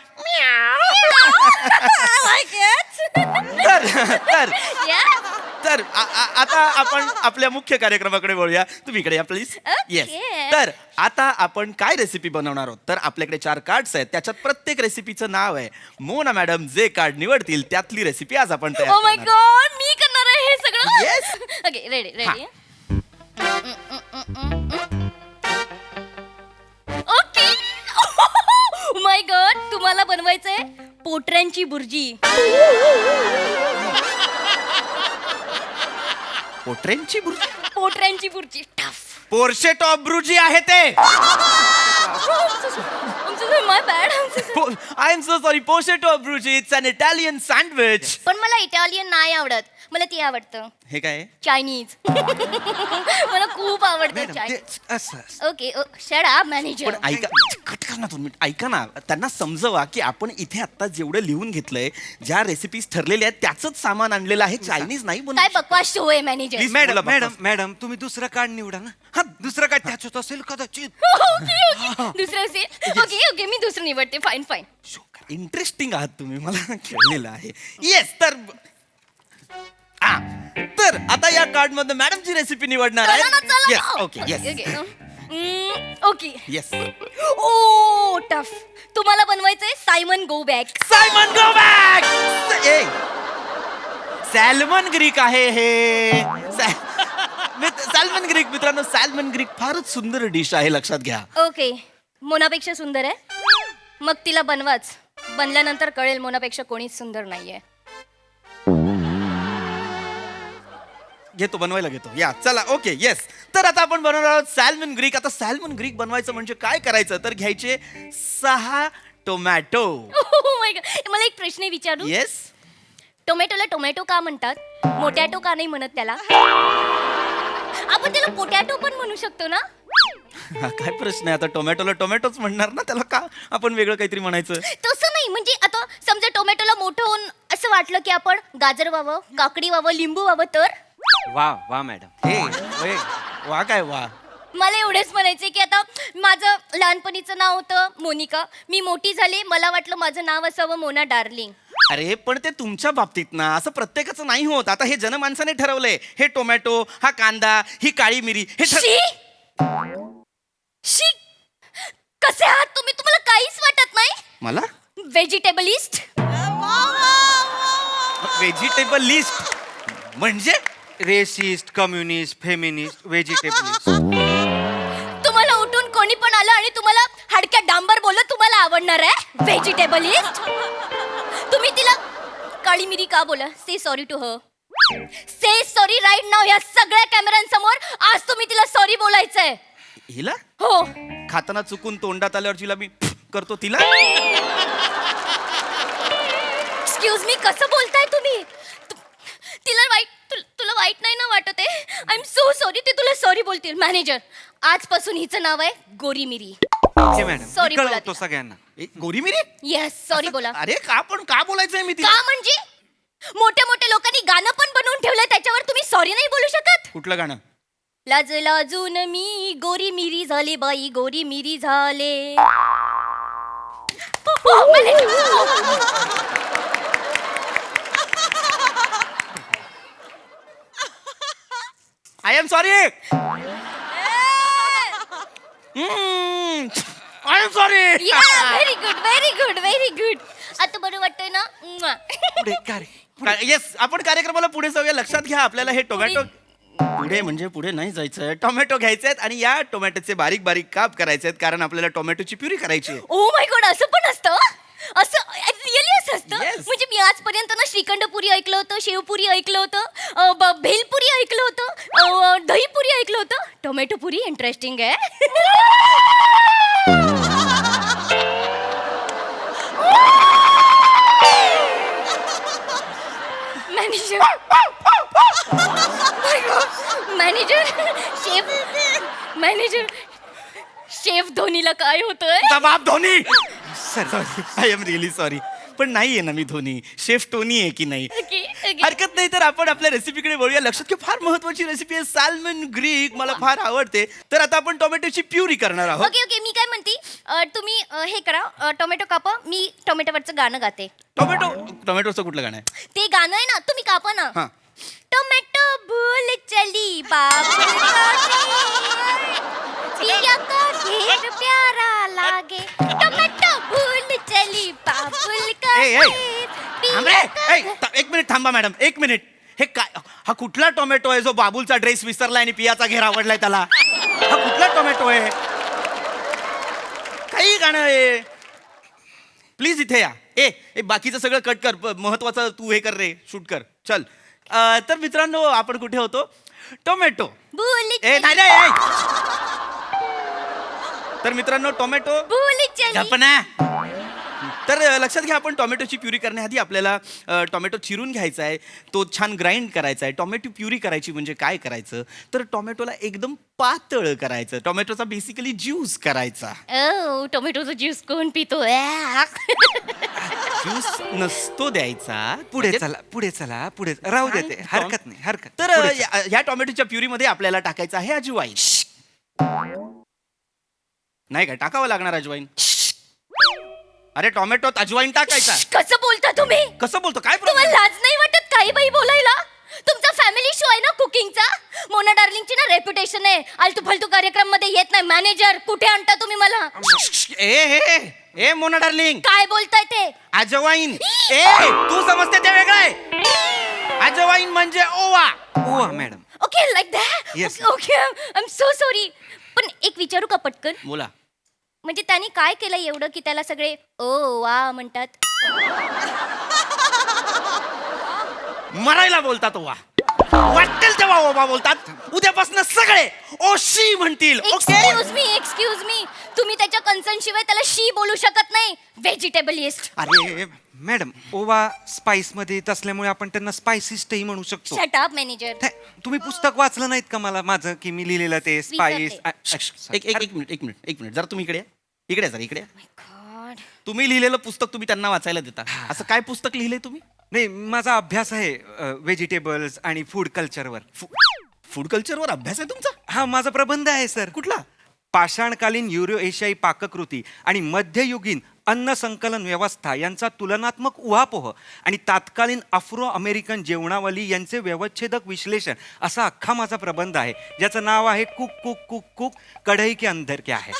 तर आता आपण आपल्या मुख्य कार्यक्रमाकडे वळूया. तुम्ही इकडे या प्लीज. येस तर आता आपण काय रेसिपी बनवणार आहोत. तर आपल्याकडे 4 कार्ड्स आहेत. त्याच्यात प्रत्येक रेसिपीचं नाव आहे. मोना मॅडम जे कार्ड निवडतील त्यातली रेसिपी आज आपण तयार ओ माय करणार आहोत. गॉड मी करणार आहे हे सगळं. Yes. Okay ready okay. My god तुम्हाला बनवायचंय पोटऱ्यांची बुर्जी. पोटऱ्यांची बुर्जी. पोटऱ्यांची बुर्जी. टफ. पोर्शे टॉप ब्रुजी आहे ते. My bad. I am so sorry. पोर्शे टॉप ब्रुजी इट्स अन इटालियन सँडविच. पण मला इटालियन नाही आवडत. मला ते आवडतं हे काय चायनीज. मला खूप आवडतं Chinese. Okay shut up manager. पण ऐका कट कर ना 2 मिनिट. ऐका ना त्यांना समजवा की आपण इथे आता जेवढं लिहून घेतलंय ज्या रेसिपीज ठरलेल्या आहेत त्याच सामान आणलेलं आहे. चायनीज नाही काय बकवास शो आहे मॅनेजर. मॅडम तुम्ही दुसरं कार्ड निवडा ना. हा दुसरं कार्ड त्याच्यात असेल कदाचित. दुसरं असेल. ओके मी दुसरं निवडते. फाईन. इंटरेस्टिंग आहात तुम्ही. मला खेळलेलं आहे. येस तर आता या कार्ड मध्ये मॅडमची रेसिपी निवडणार आहे. Okay yes. Oh tough. तुम्हाला बनवायचंय Simon go back. Salmon Greek आहे हे. सॅल्मन ग्रीक मित्रांनो सॅल्मन ग्रीक फारच सुंदर डिश आहे लक्षात घ्या. ओके मोनापेक्षा सुंदर आहे. मग तिला बनवाच. बनल्यानंतर कळेल मोनापेक्षा कोणीच सुंदर नाहीये. घेतो बनवायला घेतो. या चला ओके येस. तर आता आपण बनवणार आहोत सॅल्मन ग्रीक. आता सॅल्मन ग्रीक बनवायचं म्हणजे काय करायचं तर घ्यायचे 6 टोमॅटो. मला एक प्रश्न विचारू. येस. टोमॅटोला टोमॅटो का म्हणतात. मोटॅटो का नाही म्हणत त्याला. आपण त्याला पोटॅटो पण म्हणू शकतो ना. हा काय प्रश्न आहे. आता टोमॅटोला टोमॅटोच म्हणणार ना. त्याला का आपण वेगळं काहीतरी म्हणायचं. तसं नाही. म्हणजे आता समजा टोमॅटोला मोठं होऊन असं वाटलं की आपण गाजर व्हावं काकडी व्हावं लिंबू व्हावं तर. वा मॅडम. वा काय वा. मला एवढेच म्हणायचे की आता माझं लहानपणीचं नाव होतं मोनिका. मी मोठी झाले मला वाटलं माझं नाव असावं मोना डार्लिंग. अरे पण ते तुमच्या बाबतीत ना असं प्रत्येकाचं नाही होत. आता हे जनमानसाने ठरवलंय. हे टोमॅटो हा कांदा ही काळी मिरी हे शी कसे आहात तुम्ही. तुम्हाला काहीच वाटत नाही. मला व्हेजिटेबलिस्ट. व्हेजिटेबल लिस्ट म्हणजे रेसिस्ट कम्युनिस्ट फेमिनिस्ट व्हेजिटेबलिस्ट. तुम्हाला उठून कोणी पण आलं आणि तुम्हाला हडक्या डांबर बोलत तुम्हाला आवडणार आहे व्हेजिटेबलिस्ट. तुम्ही तिला काळी मिरी का बोला. Say sorry to her. Say sorry right नाव या सगळ्या कॅमेऱ्यांसमोर. आज तुम्ही तिला सॉरी बोलायचंय. हिला हो खाताना चुकून तोंडात आल्यावर तिला मी करतो तिला. एक्सक्यूज मी, कसं बोलताय तुम्ही? तिला वाईट तुला वाईट नाही ना वाटत आहे? I am so sorry. ते तुला सॉरी बोलतील. मॅनेजर, आजपासून हिचं नाव आहे गोरी मिरी. Sorry बोला कळवतो तिला. सगळ्यांना. गोरी मिरी. येस, सॉरी बोला. अरे का पण का बोलायचंय मी तिला? का म्हणजे मोठ्या मोठ्या लोकांनी गाणं पण बनवून ठेवलंय, त्याच्यावर तुम्ही सॉरी नाही बोलू शकत? कुठलं गाणं? लाज लाजून मी गोरी मिरी झाले बाई, गोरी मिरी झाले. I am sorry. I am sorry. Very good, very good, very good. आता बरं वाटतंय ना? येस, आपण कार्यक्रमाला पुढे जाऊया. लक्षात घ्या, आपल्याला हे टोमॅटो पुढे म्हणजे पुढे नाही जायचंय. टोमॅटो घ्यायचे आहेत आणि या टोमॅटोचे बारीक बारीक काप करायचे आहेत, कारण आपल्याला टोमॅटोची प्युरी करायची आहे. ओ माय गॉड, असं पण असतं? असं रिअली असं असतं? Yes. म्हणजे मी आजपर्यंत ना श्रीखंडपुरी ऐकलं होतं, शेवपुरी ऐकलं होतं, भेलपुरी ऐकलं होतं, दहीपुरी ऐकलं होतं. टोमॅटो पुरी इंटरेस्टिंग आहे. मॅनेजर, मॅनेजर, शेफ धोनीला काय होतंय? तुझा बाप Dhoni. I am really sorry, पण नाहीये ना मी धोनी. शेफ टोनी आहे की नाही? हरकत नाही. तर आपण आपल्या रेसिपीकडे वळूया. लक्षात घ्या, फार महत्वाची रेसिपी आहे सॅल्मन ग्रीक. मला फार आवडते. तर आता आपण टोमॅटोची प्युरी करणार आहोत. ओके ओके, मी काय म्हणते, तुम्ही हे करा, टोमॅटो कापा, मी टोमॅटोवरचं गाणं गाते. टोमॅटोचं कुठलं गाणं आहे? ते गाणं आहे ना, तुम्ही कापा ना. हा. टोमॅटो भूल चली बाबुल का पिया का घेर प्यारा लागे. टोमॅटो भूल चली बाबुल का ए, ए, थांब रे. एक मिनिट थांबा मॅडम, एक मिनिट. हे काय, हा कुठला टोमॅटो आहे जो बाबुलचा ड्रेस विसरलाय आणि पियाचा घेर आवडलाय त्याला? हा कुठला टोमॅटो आहे? काही गाणं आहे? प्लीज इथे या. ए बाकीचं सगळं कट कर, महत्वाचं तू हे कर रे, शूट कर. चल. तर मित्रांनो, आपण कुठे होतो? टोमॅटो. भूल नाही नाही. तर मित्रांनो, टोमॅटो भूल चली. जपना. तर लक्षात घ्या, आपण टोमॅटोची प्युरी करण्याआधी आपल्याला टोमॅटो चिरून घ्यायचा आहे, तो छान ग्राइंड करायचा आहे. टोमॅटो प्युरी करायची म्हणजे काय करायचं, तर टोमॅटोला एकदम पातळ करायचं. टोमॅटोचा बेसिकली ज्यूस करायचा. ओ, टोमॅटोचा ज्यूस कोण पितो? ज्यूस नसतो द्यायचा. पुढे चला, पुढे चला, पुढे राहू देते. हरकत नाही, हरकत. तर पुढे चला. या टोमॅटोच्या प्युरीमध्ये आपल्याला टाकायचं आहे अजवाईन. नाही काय टाकावं लागणार अजवाईन? अरे टोमॅटोत अजवाईन टाकायचा. कसं बोलता तुम्ही? कसं बोलतो? काय तुम्हाला प्रॉब्लेम? लाज नाही वाटत काही बाई बोलायला? तुमचा फॅमिली शो आहे ना कुकिंगचा. मोना डार्लिंगची ना रेप्युटेशन आहे, आलतू फालतू कार्यक्रम मध्ये येत नाही. मॅनेजर, कुठे आणता तुम्ही मला? ए मोना डार्लिंग, काय बोलताय ते? अजवाईन. तू समजते ते वेगळं आहे. अजवाईन म्हणजे ओवा. ओवा madam. Okay, like that. Yes. Okay, I am so sorry. पण एक विचारू का पटकन? बोला. म्हणजे त्यांनी काय केलं एवढं की त्याला सगळे ओ वा म्हणतात? मरायला बोलतात ओवा, वाटेल तेव्हा ओवा बोलतात. उद्यापासून सगळे ओशी म्हणतील. ओके. एक्सक्यूज मी, तुम्ही त्याच्या कन्सर्न शिवाय त्याला शी बोलू शकत नाही. व्हेजिटेबलिस्ट. अरे मॅडम, ओवा स्पाइस मध्ये येत असल्यामुळे आपण त्यांना स्पायसिस्टही म्हणू शकतो. Shut up manager. तुम्ही पुस्तक वाचलं नाहीत का मला माझं, की मी लिहिलेलं ते स्पाइस? एक मिनिट जरा तुम्ही इकडे जरा इकडे. तुम्ही लिहिलेलं पुस्तक तुम्ही त्यांना वाचायला देता. असं काय पुस्तक लिहिलंय तुम्ही? नाही, माझा अभ्यास आहे व्हेजिटेबल्स आणि फूड कल्चरवर. फूड कल्चरवर अभ्यास आहे तुमचा? हा, माझा प्रबंध आहे सर. कुठला? पाषाणकालीन युरो एशियाई पाककृती आणि मध्ययुगीन अन्न संकलन व्यवस्था यांचा तुलनात्मक उहापोह आणि तात्कालीन आफ्रो अमेरिकन जेवणावली यांचे व्यवच्छेदक विश्लेषण असा अख्खा माझा प्रबंध आहे, ज्याचं नाव आहे कुक कुक कुक कुक कढई के अंदर क्या है.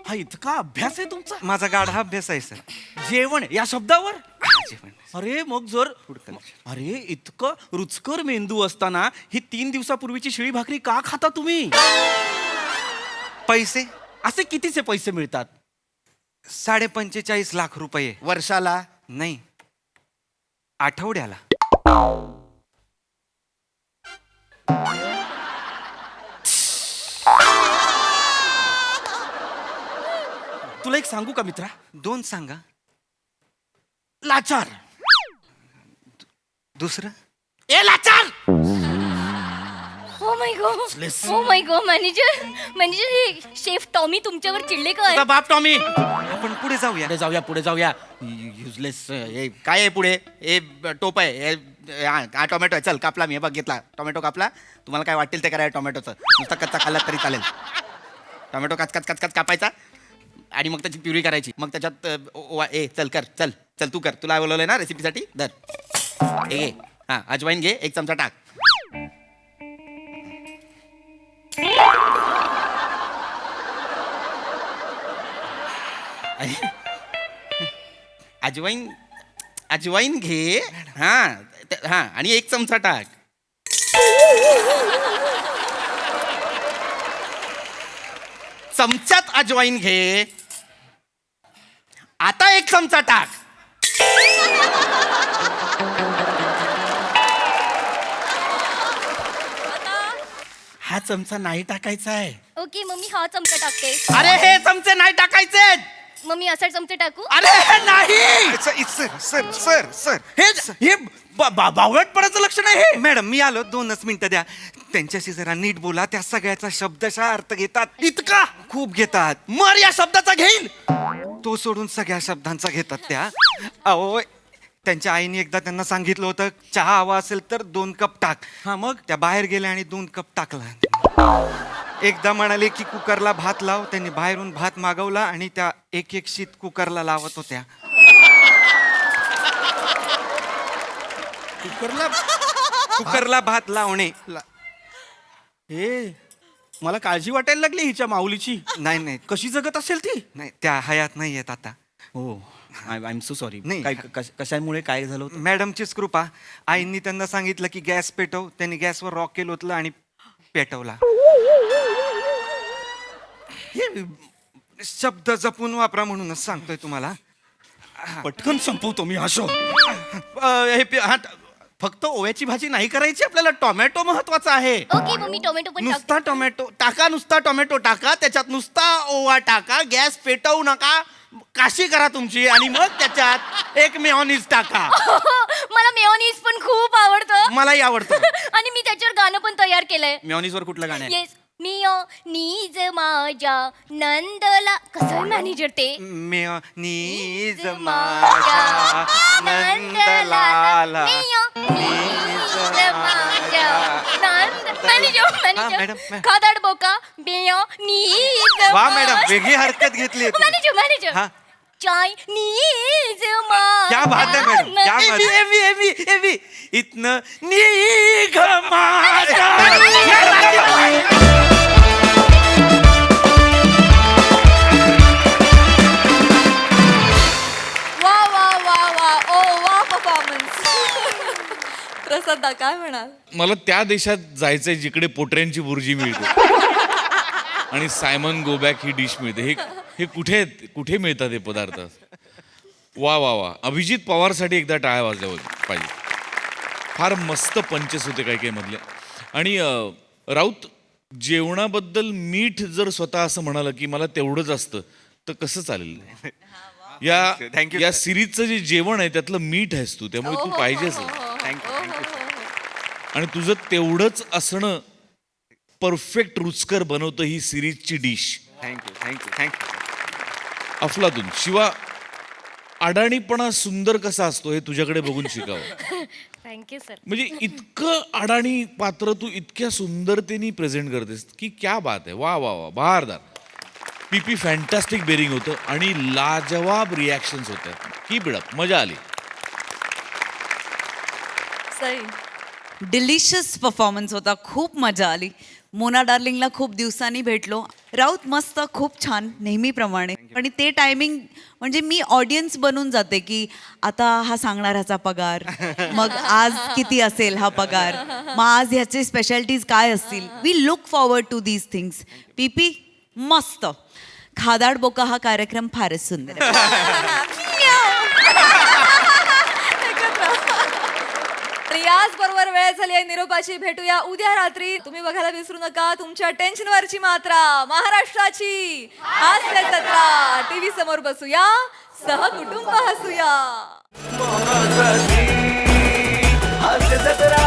हा इतका अभ्यास आहे तुमचा? माझा गाढा अभ्यास आहे सर. जेवण या शब्दावर? जेवण. अरे मग जर अरे इतकं रुचकर मेंदू असताना ही 3 दिवसापूर्वीची शिळी भाकरी का खाता तुम्ही? पैसे असे कितीचे पैसे मिळतात? 45.5 लाख रुपये वर्षाला? नाही, आठवड्याला. तुला एक सांगू का मित्रा? 2 सांगा. लाचार. दुसरं ए लाचार. ओ माय गॉड मॅनेजर हे शेफ टॉमी तुमच्यावर चिडले काय तुझा बाप टॉमी. आपण पुढे जाऊया. पुढे जाऊया. युजलेस. हे काय आहे पुढे? हे टोप आहे. हा टोमॅटो आहे. चल कापला मी. हे बघ घेतला टोमॅटो कापला. तुम्हाला काय वाटेल ते करायला टोमॅटोचं. नुसता कच्चा खाल्ला तरी चालेल. टोमॅटो कच कापायचा आणि मग त्याची प्युरी करायची. मग त्याच्यात चल तू कर. तुला बोलवलंय ना रेसिपीसाठी. धर हे घे. हा अजवाईन घे. 1 चमचा टाक. अजवाईन घे. हा आणि 1 चमचा टाक. चमच्यात अजवाईन घे. आता 1 चमचा टाक. हा चमचा नाही टाकायचा आहे. ओके मग मी हा चमचा टाकते. अरे हे चमचे नाही टाकायचे. मग मी असा चमचा टाकू. अरे हे नाही. सर हे बावळटपणाचं लक्षण आहे हे. मॅडम मी आलो. 2च मिनिटं द्या. त्यांच्याशी जरा नीट बोला. त्या सगळ्याचा शब्दशः अर्थ घेतात. इतका खूप घेतात. मर या शब्दाचा घेईल. तो सोडून सगळ्या शब्दांचा घेतात त्या. अहो त्यांच्या आईने एकदा त्यांना सांगितलं होतं चहा हवा असेल तर 2 कप टाक. हा मग त्या बाहेर गेल्या आणि 2 कप टाकला. एकदा म्हणाले की कुकरला भात लाव. त्यांनी बाहेरून भात मागवला आणि त्या एक शीत कुकरला लावत होत्या. कुकरला भात लावणे. हे मला काळजी वाटायला लागली हिच्या माऊलीची. नाही कशी जगत असेल ती. नाही त्या हयात नाही येत आता. हो आय एम सो सॉरी. नाही. कशामुळे काय झालं होतं? मॅडमचीच कृपा. आईंनी त्यांना सांगितलं की गॅस पेटव. त्यांनी गॅसवर रॉकेल ओतलं आणि पेटवला. हे शब्द जपून वापरा म्हणूनच सांगतोय तुम्हाला. पटकन संपवतो मी हा शो. फक्त ओव्याची भाजी नाही करायची. आपल्याला टोमॅटो महत्वाचा आहे. ओके मग मी टोमॅटो पण टाकते. नुसता टोमॅटो टाका. नुसता टोमॅटो टाका. त्याच्यात नुसता ओवा टाका. गॅस पेटवू नका. काशी करा तुमची आणि मग त्याच्यात 1 मेयोनीज टाका. मला मेयोनीज पण खूप आवडतं. मलाही आवडतं. आणि मी त्याच्यावर गाणं पण तयार केलंय. मेयोनीजवर कुठलं गाणं आहे? येस नीज माझ्या नंदला. कसं आहे मॅनेजर ते? नीज माझ्या नंदलाला. मॅडम. खादाड बोका बेयो नीज. वा मॅडम वेगळी हरकत घेतली. मॅनेजर हा. चाय नीज क्या बात है मॅडम. क्या बात है. एवी इथनं निघ माझ्या. वा वा वा वा ओ वा परफॉर्मन्स. प्रसाद काय म्हणाल? मला त्या देशात जायचंय जिकडे पोटऱ्यांची बुर्जी मिळते आणि सायमन गोबॅक ही डिश मिळते. हे कुठे मिळतात हे पदार्थ? वा वा वा. अभिजित पवारसाठी एकदा टाळ्या वाजल्या पाहिजे. फार मस्त पंचेस होते काही मधले. आणि राऊत जेवणाबद्दल मीठ जर स्वतः असं म्हणालं की मला तेवढंच असतं तर कसं चालेल? या सिरीजचं जे जेवण आहे त्यातलं मीठ आहेस तू. त्यामुळे तू पाहिजेच. आणि तुझं तेवढंच असणं परफेक्ट रुचकर बनवतं ही सिरीजची डिश. थँक्यू. अफलातून. शिवा अडाणीपणा सुंदर कसा असतो हे तुझ्याकडे बघून शिकावं. Thank you sir. म्हणजे इतकं अडाणी पात्र तू इतक्या सुंदरतेने प्रेझेंट करतेस की क्या बात आहे. वा वा वा. बहारदार. पीपी फॅन्टॅस्टिक बेरिंग होतं आणि लाजवाब रिॲक्शन्स होत्या. Keep it up. मजा आली. सई डिलिशियस परफॉर्मन्स होता. खूप मजा आली. मोना डार्लिंगला खूप दिवसांनी भेटलो. राऊत मस्त, खूप छान नेहमीप्रमाणे. आणि ते टायमिंग म्हणजे मी ऑडियन्स बनून जाते की आता हा सांगणार ह्याचा पगार, मग आज किती असेल हा पगार, मग आज ह्याचे स्पेशालिटीज काय असतील. We look forward to these things. पीपी मस्त. खादाड बोका हा कार्यक्रम फारच सुंदर आहे. आणि याच बरोबर वेळ झाली आहे निरोपाची. भेटूया उद्या रात्री. तुम्ही बघायला विसरू नका तुमच्या टेन्शनवरची मात्रा, महाराष्ट्राची हास्य जत्रा. टीव्ही समोर बसूया, सहकुटुंब हसूया. हास्य जत्रा